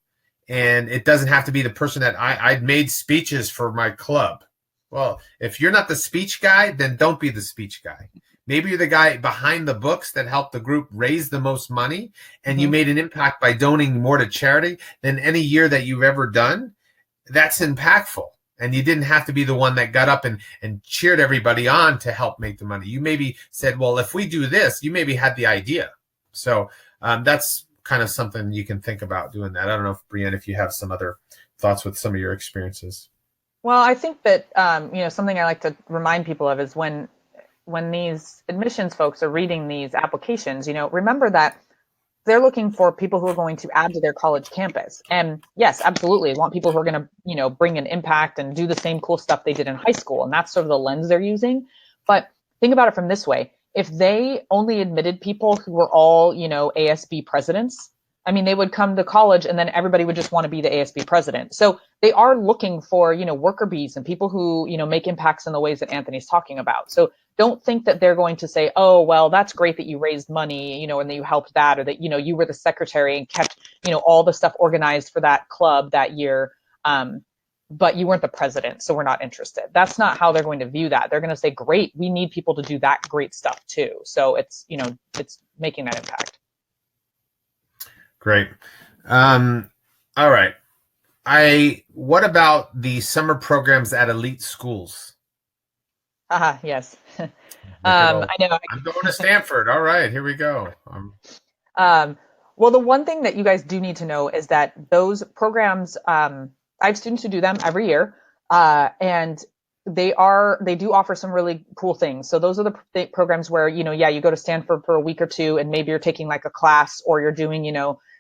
And it doesn't have to be the person that I made speeches for my club. Well, if you're not the speech guy, then don't be the speech guy. Maybe you're the guy behind the books that helped the group raise the most money, and you made an impact by donating more to charity than any year that you've ever done. That's impactful. And you didn't have to be the one that got up and cheered everybody on to help make the money. You maybe said, well, if we do this, you maybe had the idea. So that's kind of something you can think about doing that. I don't know if Brianne, if you have some other thoughts with some of your experiences. Well, I think that, something I like to remind people of is when these admissions folks are reading these applications, remember that they're looking for people who are going to add to their college campus. And yes, absolutely, want people who are going to, bring an impact and do the same cool stuff they did in high school. And that's sort of the lens they're using. But think about it from this way. If they only admitted people who were all, ASB presidents, I mean, they would come to college and then everybody would just want to be the ASB president. So they are looking for, worker bees and people who, make impacts in the ways that Anthony's talking about. So don't think that they're going to say, oh, well, that's great that you raised money, and that you helped that, or that, you were the secretary and kept, all the stuff organized for that club that year. But you weren't the president, so we're not interested. That's not how they're going to view that. They're going to say, great, we need people to do that great stuff too. So it's, it's making that impact. Great. All right. What about the summer programs at elite schools? Yes. I know. I'm going to Stanford. All right, here we go. Well, the one thing that you guys do need to know is that those programs, I have students who do them every year, and they do offer some really cool things. So those are the programs where, you go to Stanford for a week or two, and maybe you're taking like a class, or you're doing,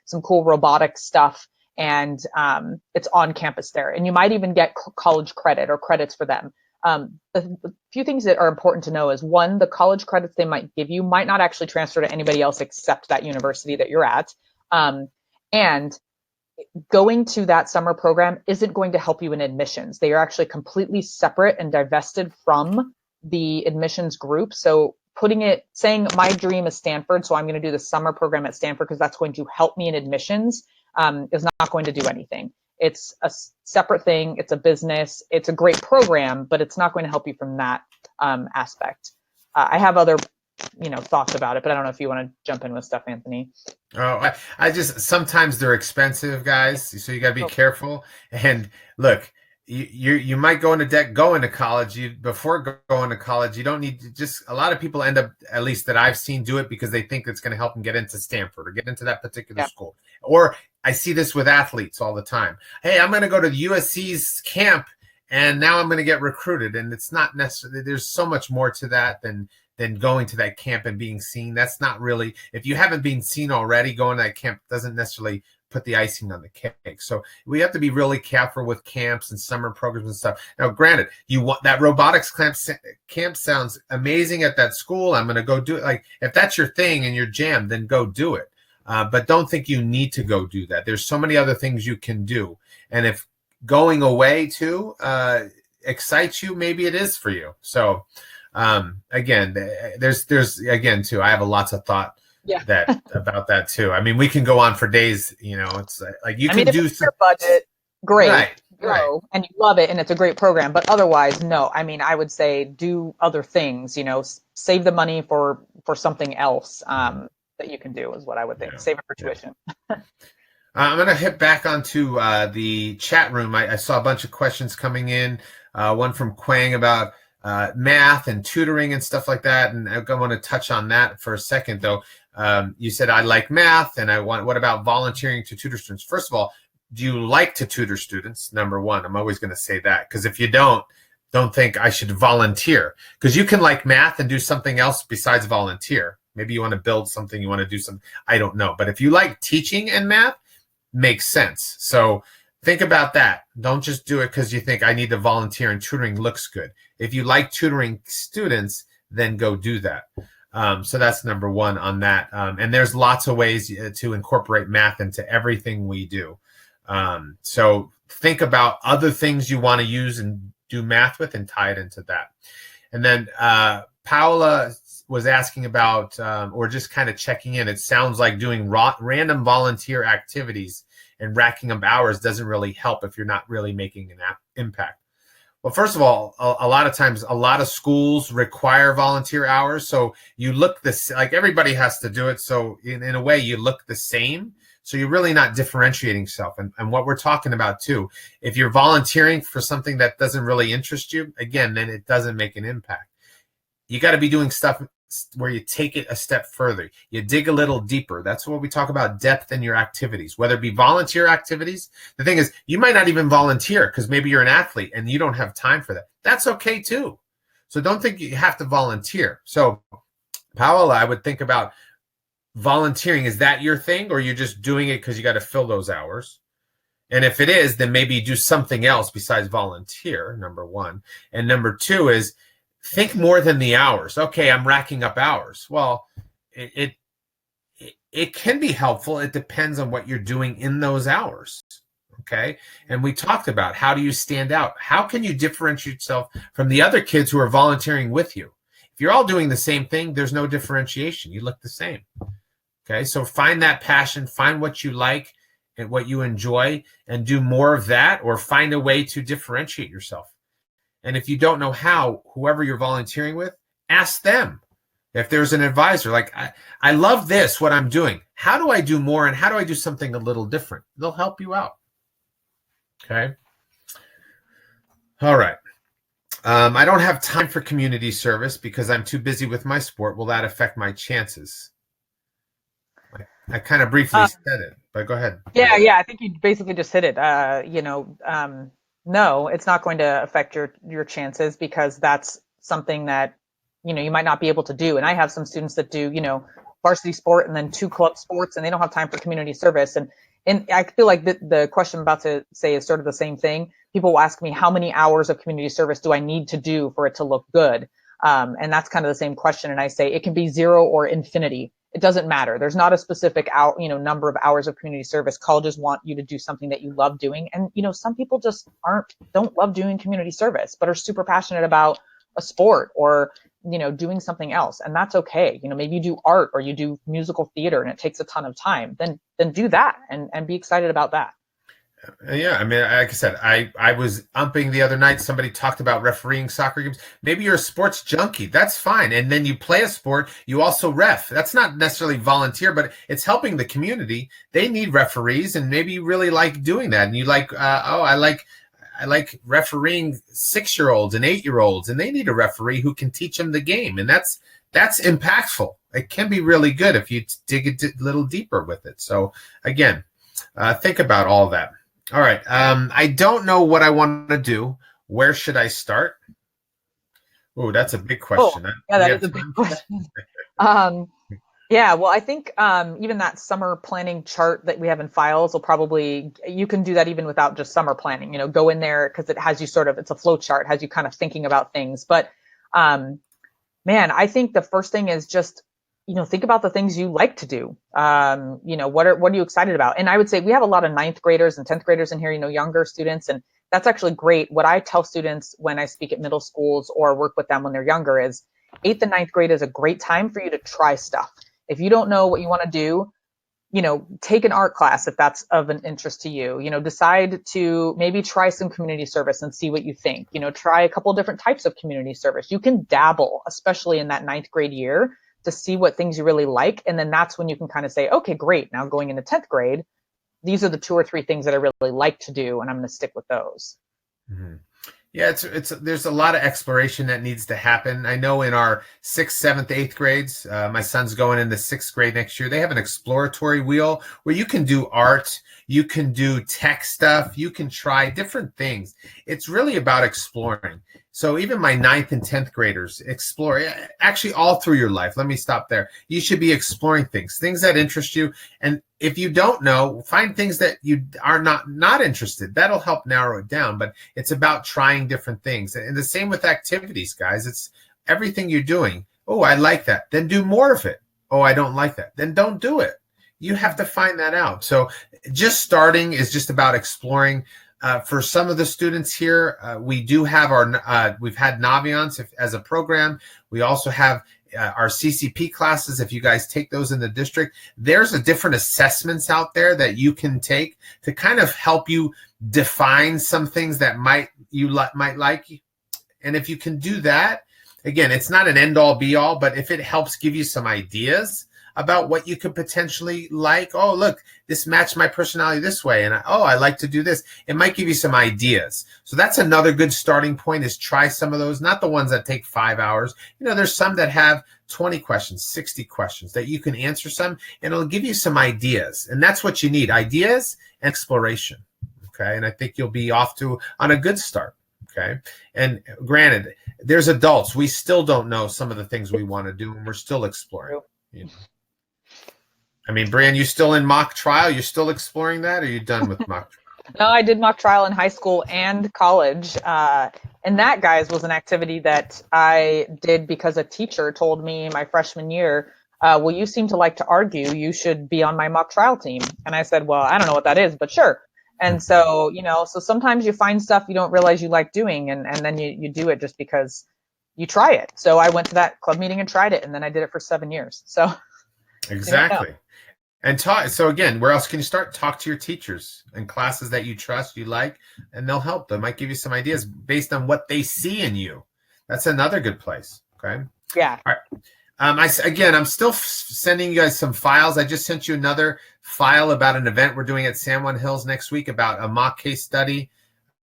some cool robotic stuff. and it's on campus there. And you might even get college credit or credits for them. The few things that are important to know is, one, the college credits they might give you might not actually transfer to anybody else except that university that you're at. And going to that summer program isn't going to help you in admissions. They are actually completely separate and divested from the admissions group. So saying my dream is Stanford, so I'm going to do the summer program at Stanford because that's going to help me in admissions, is not going to do anything. It's a separate thing. It's a business. It's a great program, but it's not going to help you from that aspect. I have other thoughts about it, but I don't know if you want to jump in with stuff, Anthony. Oh, I just, sometimes they're expensive, guys, so you got to be careful. And look, you might go into debt going to college. Before going to college, you don't need to just, a lot of people end up, at least that I've seen, do it because they think it's going to help them get into Stanford or get into that particular school. Or I see this with athletes all the time. Hey, I'm going to go to USC's camp and now I'm going to get recruited. And it's not necessarily, there's so much more to that than going to that camp and being seen. That's not really, if you haven't been seen already, going to that camp doesn't necessarily put the icing on the cake. So we have to be really careful with camps and summer programs and stuff. Now, granted, you want that robotics camp sounds amazing at that school. I'm going to go do it. Like, if that's your thing and your jam, then go do it. But don't think you need to go do that. There's so many other things you can do. And if going away too excites you, maybe it is for you. So again, there's again too, I have lots of thought about that too. I mean, we can go on for days, it's like you can do your budget, great, right, and you love it and it's a great program, but otherwise, no. I mean, I would say do other things, save the money for something else that you can do is what I would think. Save it for tuition. I'm going to hit back onto the chat room. I saw a bunch of questions coming in, one from Quang about math and tutoring and stuff like that. And I want to touch on that for a second, though. You said, I like math, and what about volunteering to tutor students? First of all, do you like to tutor students? Number one, I'm always going to say that, because if you don't think I should volunteer, because you can like math and do something else besides volunteer. Maybe you want to build something, you want to do something, I don't know. But if you like teaching and math, makes sense. So think about that. Don't just do it because you think I need to volunteer and tutoring looks good. If you like tutoring students, then go do that. So that's number one on that. And there's lots of ways to incorporate math into everything we do. So think about other things you want to use and do math with and tie it into that. And then Paola was asking about, or just kind of checking in. It sounds like doing random volunteer activities and racking up hours doesn't really help if you're not really making an impact. Well, first of all, a lot of times, a lot of schools require volunteer hours. So you look like everybody has to do it. So in a way, you look the same. So you're really not differentiating yourself. And what we're talking about too, if you're volunteering for something that doesn't really interest you, again, then it doesn't make an impact. You got to be doing stuff where you take it a step further. You dig a little deeper. That's what we talk about, depth in your activities, whether it be volunteer activities. The thing is, you might not even volunteer because maybe you're an athlete and you don't have time for that. That's okay too. So don't think you have to volunteer. So Paola, I would think about volunteering. Is that your thing, or you're just doing it because you got to fill those hours? And if it is, then maybe do something else besides volunteer, number one. And number two is, think more than the hours. Okay, I'm racking up hours. Well, it can be helpful. It depends on what you're doing in those hours. Okay, and we talked about, how do you stand out? How can you differentiate yourself from the other kids who are volunteering with you? If you're all doing the same thing, there's no differentiation. You look the same. Okay, so find that passion, find what you like and what you enjoy, and do more of that, or find a way to differentiate yourself. And if you don't know how, whoever you're volunteering with, ask them. If there's an advisor, like, I love this, what I'm doing. How do I do more, and how do I do something a little different? They'll help you out. Okay. All right. I don't have time for community service because I'm too busy with my sport. Will that affect my chances? I kind of briefly said it, but go ahead. Yeah. I think you basically just hit it. No, it's not going to affect your chances, because that's something that, you might not be able to do. And I have some students that do, varsity sport and then 2 club sports, and they don't have time for community service. And I feel like the question I'm about to say is sort of the same thing. People will ask me, how many hours of community service do I need to do for it to look good? And that's kind of the same question. And I say it can be 0 or infinity. It doesn't matter. There's not a specific number of hours of community service. Colleges want you to do something that you love doing. And, some people just don't love doing community service, but are super passionate about a sport or, doing something else. And that's okay. Maybe you do art or you do musical theater and it takes a ton of time. Then do that and be excited about that. Yeah, I mean, like I said, I was umping the other night. Somebody talked about refereeing soccer games. Maybe you're a sports junkie. That's fine. And then you play a sport. You also ref. That's not necessarily volunteer, but it's helping the community. They need referees, and maybe you really like doing that. And you like, I like refereeing 6-year-olds and 8-year-olds, and they need a referee who can teach them the game. And that's impactful. It can be really good if you dig a little deeper with it. So again, think about all that. All right. I don't know what I want to do. Where should I start? Oh, that's a big question. Yeah, that is a big question. Yeah, well, I think even that summer planning chart that we have in files you can do that even without just summer planning, go in there because it has you it's a flow chart, has you kind of thinking about things. But man, I think the first thing is just, think about the things you like to do. What are you excited about? And I would say we have a lot of 9th graders and 10th graders in here, younger students. And that's actually great. What I tell students when I speak at middle schools or work with them when they're younger is 8th and 9th grade is a great time for you to try stuff. If you don't know what you want to do, take an art class if that's of an interest to you. Decide to maybe try some community service and see what you think. Try a couple different types of community service. You can dabble, especially in that 9th grade year, to see what things you really like. And then that's when you can kind of say, okay, great. Now going into 10th grade, these are the 2 or 3 things that I really like to do, and I'm going to stick with those. Mm-hmm. Yeah, there's a lot of exploration that needs to happen. I know in our 6th, 7th, 8th grades, my son's going into 6th grade next year. They have an exploratory wheel where you can do art, you can do tech stuff, you can try different things. It's really about exploring. So even my 9th and 10th graders explore, actually all through your life. Let me stop there. You should be exploring things that interest you. And if you don't know, find things that you are not interested. That'll help narrow it down. But it's about trying different things. And the same with activities, guys. It's everything you're doing. Oh, I like that. Then do more of it. Oh, I don't like that. Then don't do it. You have to find that out. So just starting is just about exploring. For some of the students here, we do have we've had Naviance as a program. We also have our CCP classes. If you guys take those in the district, there's a different assessments out there that you can take to kind of help you define some things that might like. And if you can do that, again, it's not an end all be all, but if it helps give you some ideas about what you could potentially like. Oh, look, this matched my personality this way. And I like to do this. It might give you some ideas. So that's another good starting point, is try some of those, not the ones that take 5 hours. There's some that have 20 questions, 60 questions that you can answer some, and it'll give you some ideas. And that's what you need, ideas and exploration. Okay. And I think you'll be off on a good start. Okay. And granted, there's adults. We still don't know some of the things we want to do, and we're still exploring. I mean, Brian, you still in mock trial? You're still exploring that, or are you done with mock trial? No, I did mock trial in high school and college. And that, guys, was an activity that I did because a teacher told me my freshman year, well, you seem to like to argue. You should be on my mock trial team. And I said, well, I don't know what that is, but sure. And so, so sometimes you find stuff you don't realize you like doing, and then you do it just because you try it. So I went to that club meeting and tried it, and then I did it for 7 years. So exactly. And so again, where else can you start? Talk to your teachers and classes that you trust, you like, and they'll help. They might give you some ideas based on what they see in you. That's another good place. Okay. Yeah. All right. I'm still sending you guys some files. I just sent you another file about an event we're doing at San Juan Hills next week about a mock case study.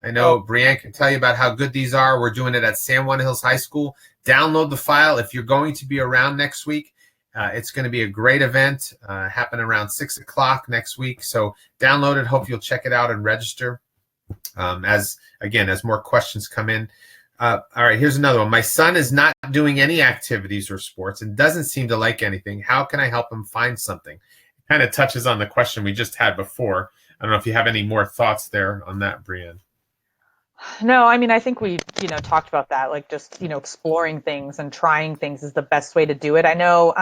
I know Brianne can tell you about how good these are. We're doing it at San Juan Hills High School. Download the file if you're going to be around next week. It's going to be a great event, happen around 6 o'clock next week. So download it. Hope you'll check it out and register. As more questions come in. All right, here's another one. My son is not doing any activities or sports and doesn't seem to like anything. How can I help him find something? It kind of touches on the question we just had before. I don't know if you have any more thoughts there on that, Brienne. No, I mean, I think we, talked about that, like just, exploring things and trying things is the best way to do it. I know,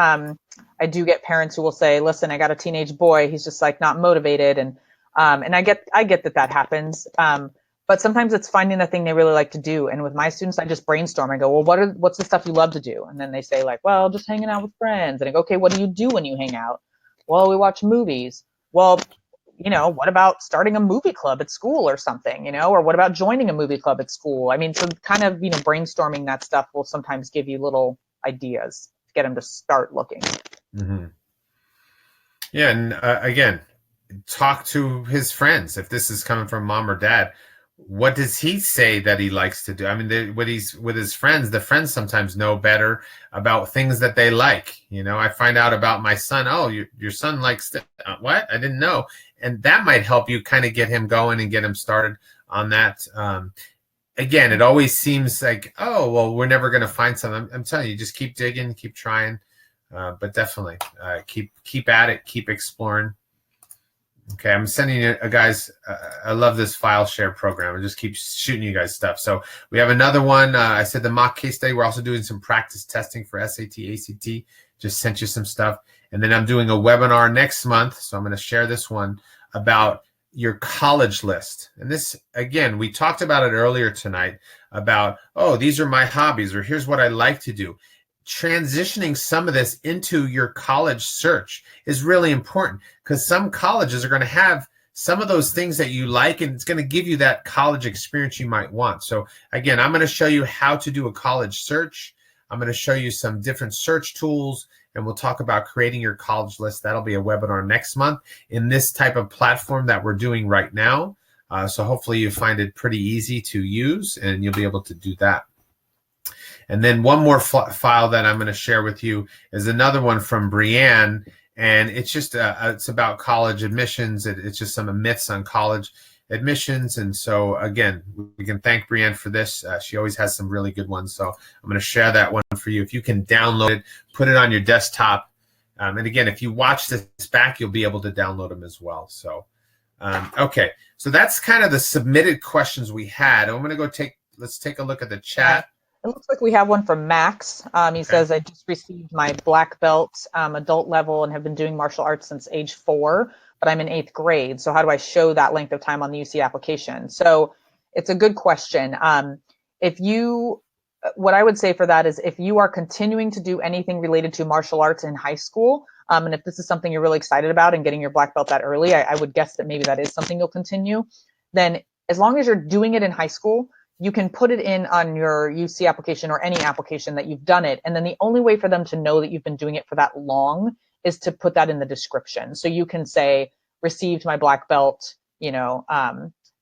I do get parents who will say, listen, I got a teenage boy. He's just like not motivated. And I get that happens. But sometimes it's finding the thing they really like to do. And with my students, I just brainstorm. I go, well, what's the stuff you love to do? And then they say like, well, just hanging out with friends. And I go, okay, what do you do when you hang out? Well, we watch movies. Well, what about starting a movie club at school or something, or what about joining a movie club at school? I mean, so kind of, brainstorming that stuff will sometimes give you little ideas to get them to start looking. Mm-hmm. Yeah, and again, talk to his friends. If this is coming from mom or dad, what does he say that he likes to do? I mean, when he's with his friends, the friends sometimes know better about things that they like. I find out about my son. Oh, your son likes what? I didn't know. And that might help you kind of get him going and get him started on that. Again, it always seems like, oh, well, we're never going to find something. I'm telling you, just keep digging, keep trying. But definitely keep at it, keep exploring. Okay, I'm sending you guys. I love this file share program. I just keep shooting you guys stuff. So we have another one. I said the mock case study. We're also doing some practice testing for SAT, ACT. Just sent you some stuff. And then I'm doing a webinar next month. So I'm going to share this one about your college list. And this, again, we talked about it earlier tonight about, oh, these are my hobbies, or here's what I like to do. Transitioning some of this into your college search is really important, because some colleges are going to have some of those things that you like, and it's going to give you that college experience you might want. So again, I'm going to show you how to do a college search. I'm going to show you some different search tools, and we'll talk about creating your college list. That'll be a webinar next month in this type of platform that we're doing right now. So hopefully you find it pretty easy to use, and you'll be able to do that. And then one more file that I'm going to share with you is another one from Brienne, and it's just it's about college admissions. It's just some myths on college admissions. And so again, we can thank Brienne for this. She always has some really good ones. So I'm going to share that one for you. If you can download it, put it on your desktop. And again, if you watch this back, you'll be able to download them as well. So, okay. So that's kind of the submitted questions we had. I'm going to let's take a look at the chat. It looks like we have one from Max. He says, I just received my black belt adult level and have been doing martial arts since age 4, but I'm in 8th grade. So how do I show that length of time on the UC application? So it's a good question. What I would say for that is, if you are continuing to do anything related to martial arts in high school, and if this is something you're really excited about and getting your black belt that early, I would guess that maybe that is something you'll continue. Then as long as you're doing it in high school, you can put it in on your UC application or any application that you've done it. And then the only way for them to know that you've been doing it for that long is to put that in the description. So you can say, received my black belt, in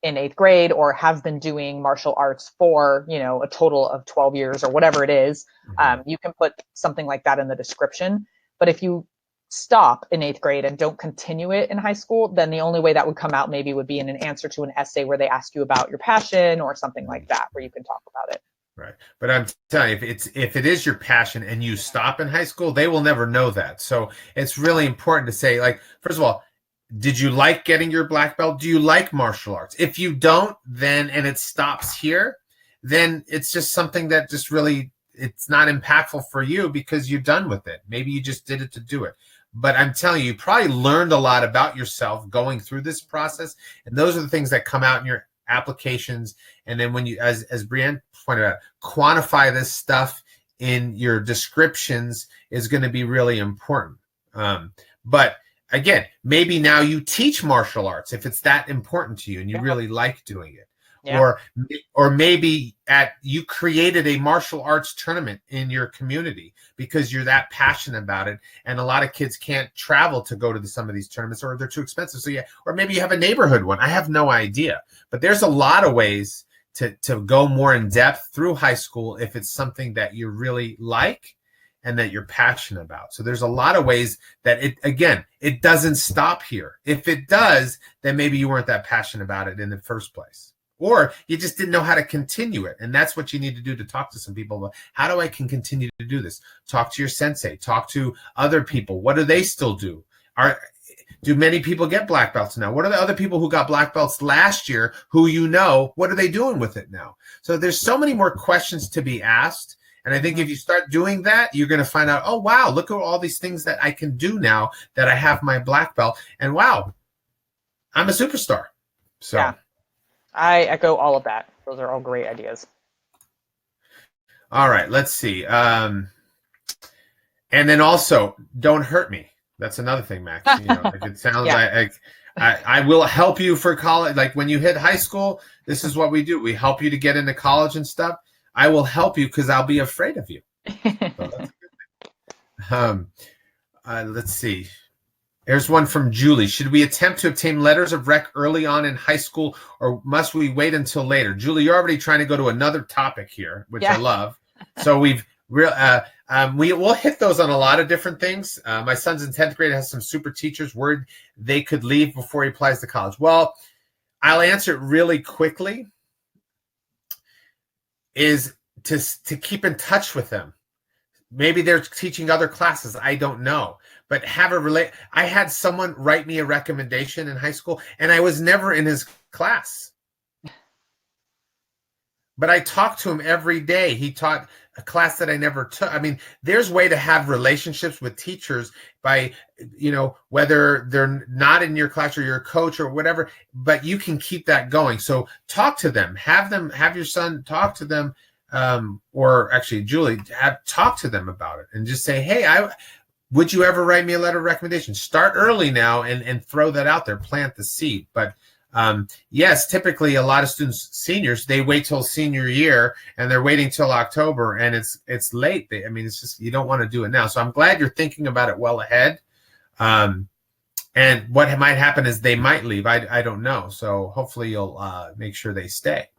8th grade, or have been doing martial arts for, a total of 12 years or whatever it is. You can put something like that in the description. But if you stop in 8th grade and don't continue it in high school, then the only way that would come out maybe would be in an answer to an essay where they ask you about your passion or something like that, where you can talk about it. Right. But I'm telling you, if it is your passion and you stop in high school, they will never know that. So it's really important to say, like, first of all, did you like getting your black belt? Do you like martial arts? If you don't, then, and it stops here, then it's just something that just really, it's not impactful for you because you're done with it. Maybe you just did it to do it. But I'm telling you, you probably learned a lot about yourself going through this process. And those are the things that come out in your applications. And then when you, as Brienne pointed out, quantify this stuff in your descriptions is going to be really important. But again, maybe now you teach martial arts if it's that important to you and you really like doing it. Yeah. Or maybe you created a martial arts tournament in your community because you're that passionate about it, and a lot of kids can't travel to go to some of these tournaments, or they're too expensive. So yeah, or maybe you have a neighborhood one. I have no idea, but there's a lot of ways to go more in depth through high school if it's something that you really like and that you're passionate about. So there's a lot of ways that it doesn't stop here. If it does, then maybe you weren't that passionate about it in the first place. or you just didn't know how to continue it. And that's what you need to do to talk to some people about, how do I can continue to do this? Talk to your sensei, talk to other people. What do they still do? Do many people get black belts now? What are the other people who got black belts last year who what are they doing with it now? So there's so many more questions to be asked. And I think if you start doing that, you're going to find out, oh, wow, look at all these things that I can do now that I have my black belt. And wow, I'm a superstar. So yeah, I echo all of that. Those are all great ideas. All right, let's see. And then also, don't hurt me. That's another thing, Max. Like it sounds like I will help you for college. Like when you hit high school, this is what we do. We help you to get into college and stuff. I will help you because I'll be afraid of you. So that's a good thing. Let's see. Here's one from Julie. Should we attempt to obtain letters of rec early on in high school, or must we wait until later? Julie, you're already trying to go to another topic here, which I love. So we'll hit those on a lot of different things. My son's in 10th grade, has some super teachers worried they could leave before he applies to college. Well, I'll answer it really quickly. Is to keep in touch with them. Maybe they're teaching other classes. I don't know. But I had someone write me a recommendation in high school, and I was never in his class. But I talked to him every day. He taught a class that I never took. I mean, there's a way to have relationships with teachers by, whether they're not in your class or you're a coach or whatever, but you can keep that going. So talk to them. Have your son talk to them, or actually, Julie, talk to them about it and just say, hey, would you ever write me a letter of recommendation? Start early now and throw that out there, plant the seed. But yes, typically a lot of students, seniors, they wait till senior year and they're waiting till October, and it's late. It's just, you don't want to do it now. So I'm glad you're thinking about it well ahead. And what might happen is they might leave. I don't know. So hopefully you'll make sure they stay.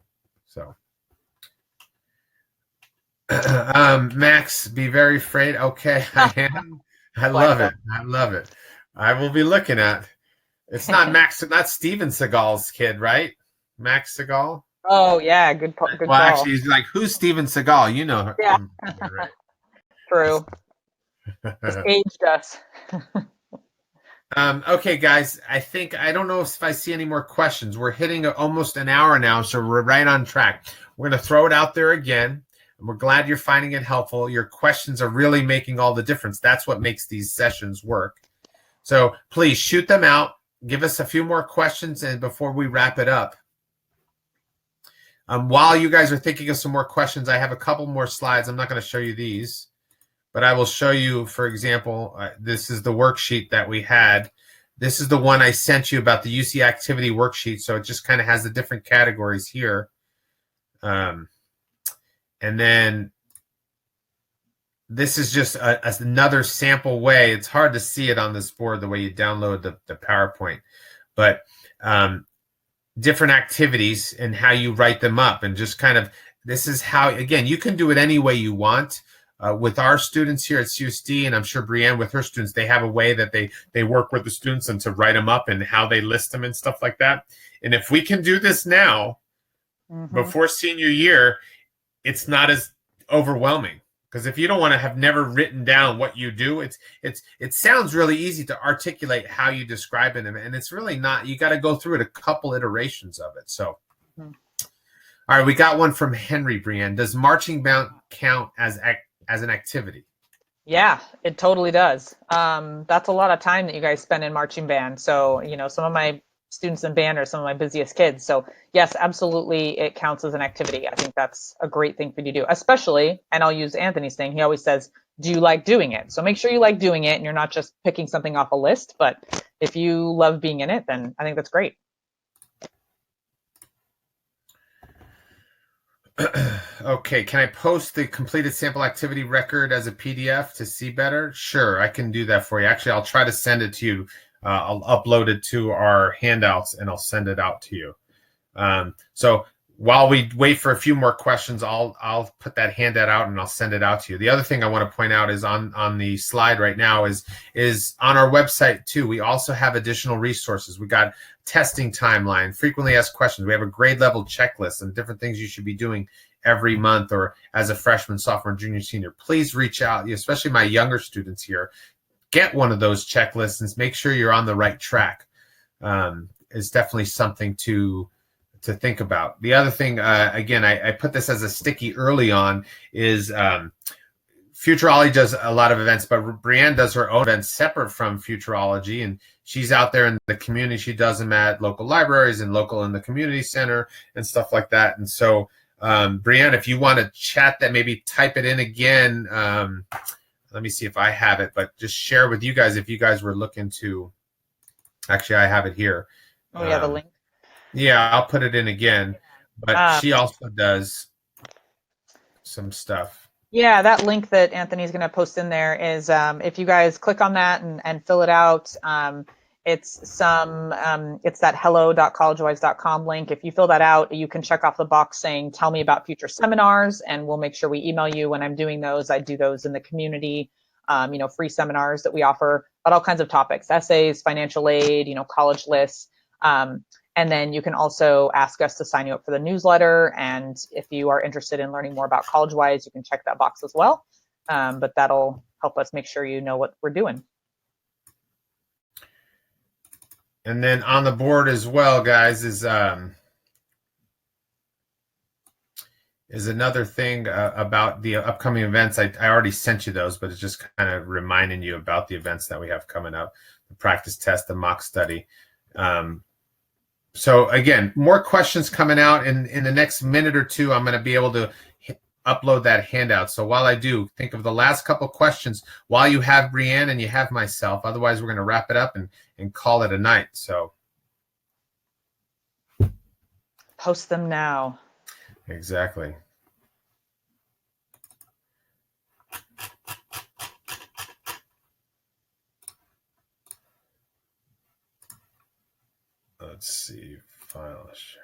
So Max, be very afraid. Okay, I am. I love it. I love it. I will be looking at. It's not not Steven Seagal's kid, right? Max Seagal. Oh yeah, good. Well, call. Actually, he's like, who's Steven Seagal? You know her. Yeah. Right. True. It's aged us. Okay, guys. I don't know if I see any more questions. We're hitting almost an hour now, so we're right on track. We're going to throw it out there again. We're glad you're finding it helpful. Your questions are really making all the difference. That's what makes these sessions work. So please shoot them out. Give us a few more questions and before we wrap it up. While you guys are thinking of some more questions, I have a couple more slides. I'm not going to show you these, but I will show you, for example, this is the worksheet that we had. This is the one I sent you about the UC Activity Worksheet. So it just kind of has the different categories here. And then this is just another sample way. It's hard to see it on this board the way you download the PowerPoint, but different activities and how you write them up, and just kind of, this is how, again, you can do it any way you want. With our students here at CUSD, and I'm sure Brianne with her students, they have a way that they work with the students and to write them up and how they list them and stuff like that. And if we can do this now, before senior year, it's not as overwhelming. Because if you don't want to have never written down what you do, it sounds really easy to articulate how you describe it, and it's really not. You got to go through it a couple iterations of it. So, all right, we got one from Henry. Brianne, does marching band count as an activity? Yeah, it totally does. That's a lot of time that you guys spend in marching band. So, some of my students in band are some of my busiest kids. So yes, absolutely, it counts as an activity. I think that's a great thing for you to do, especially, and I'll use Anthony's thing. He always says, do you like doing it? So make sure you like doing it and you're not just picking something off a list, but if you love being in it, then I think that's great. Okay, can I post the completed sample activity record as a PDF to see better? Sure, I can do that for you. Actually, I'll try to send it to you. I'll upload it to our handouts and I'll send it out to you. So while we wait for a few more questions, I'll put that handout out and I'll send it out to you. The other thing I want to point out is on the slide right now is on our website too. We also have additional resources. We got testing timeline, frequently asked questions. We have a grade level checklist and different things you should be doing every month or as a freshman, sophomore, junior, senior. Please reach out, especially my younger students here. Get one of those checklists and make sure you're on the right track. Is definitely something to think about. The other thing, again, I put this as a sticky early on, is Futureology does a lot of events, but Brianne does her own events separate from Futureology, and she's out there in the community. She does them at local libraries and local in the community center and stuff like that. And so, Brianne, if you want to chat that, maybe type it in again. Let me see if I have it, but just share with you guys if you guys were looking to. Actually, I have it here. Oh, yeah, the link. Yeah, I'll put it in again, but she also does some stuff. Yeah, that link that Anthony's going to post in there is, if you guys click on that and fill it out, it's that hello.collegewise.com link. If you fill that out, you can check off the box saying, tell me about future seminars, and we'll make sure we email you when I'm doing those. I do those in the community, free seminars that we offer about all kinds of topics, essays, financial aid, college lists. And then you can also ask us to sign you up for the newsletter. And if you are interested in learning more about CollegeWise, you can check that box as well. But that'll help us make sure you know what we're doing. And then on the board as well, guys, is another thing about the upcoming events. I already sent you those, but it's just kind of reminding you about the events that we have coming up, the practice test, the mock study. So again, more questions coming out in the next minute or two. I'm going to be able to upload that handout. So while I do, think of the last couple questions while you have Brianne and you have myself. Otherwise, we're going to wrap it up and call it a night. So post them now. Exactly. Let's see, file share.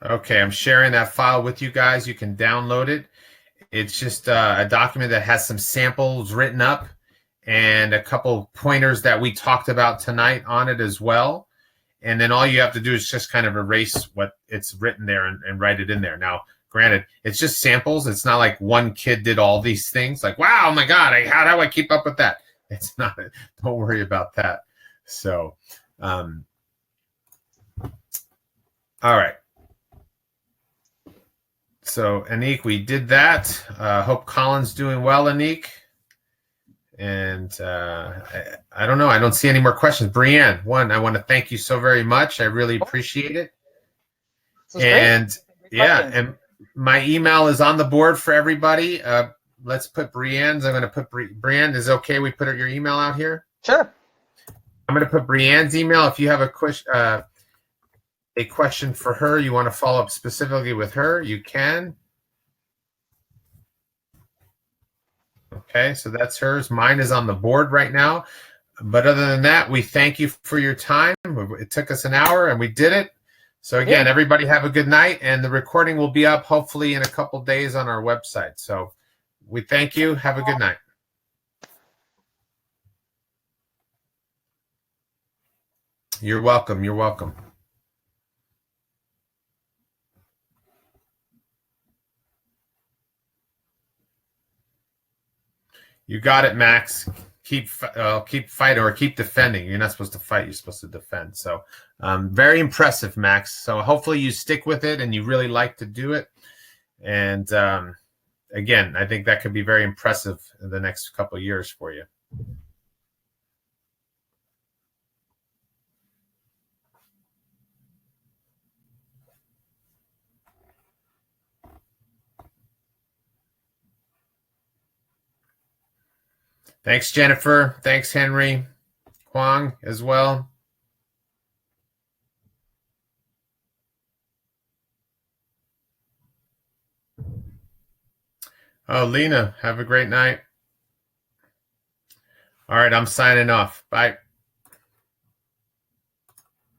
Okay, I'm sharing that file with you guys. You can download it. It's just a document that has some samples written up and a couple pointers that we talked about tonight on it as well. And then all you have to do is just kind of erase what it's written there and write it in there. Now, granted, it's just samples. It's not like one kid did all these things. Like, wow, oh my God, how do I keep up with that? It's not. Don't worry about that. So, all right. So, Anik, we did that. Hope Colin's doing well, Anik. And I don't know. I don't see any more questions. Brianne, one, I want to thank you so very much. I really appreciate it. And yeah, and my email is on the board for everybody. Let's put Brianne's. I'm going to put Brianne. Is it okay we put your email out here? Sure. I'm going to put Brianne's email. If you have a question for her, you want to follow up specifically with her, you can. Okay, so that's hers. Mine is on the board right now. But other than that, we thank you for your time. It took us an hour and we did it. So again, everybody have a good night, and the recording will be up hopefully in a couple days on our website. So we thank you. Have a good night. You're welcome. You're welcome. You got it, Max. Keep fighting or keep defending. You're not supposed to fight. You're supposed to defend. So very impressive, Max. So hopefully you stick with it and you really like to do it. And again, I think that could be very impressive in the next couple of years for you. Thanks, Jennifer. Thanks, Henry. Huang as well. Oh, Lena, have a great night. All right, I'm signing off. Bye.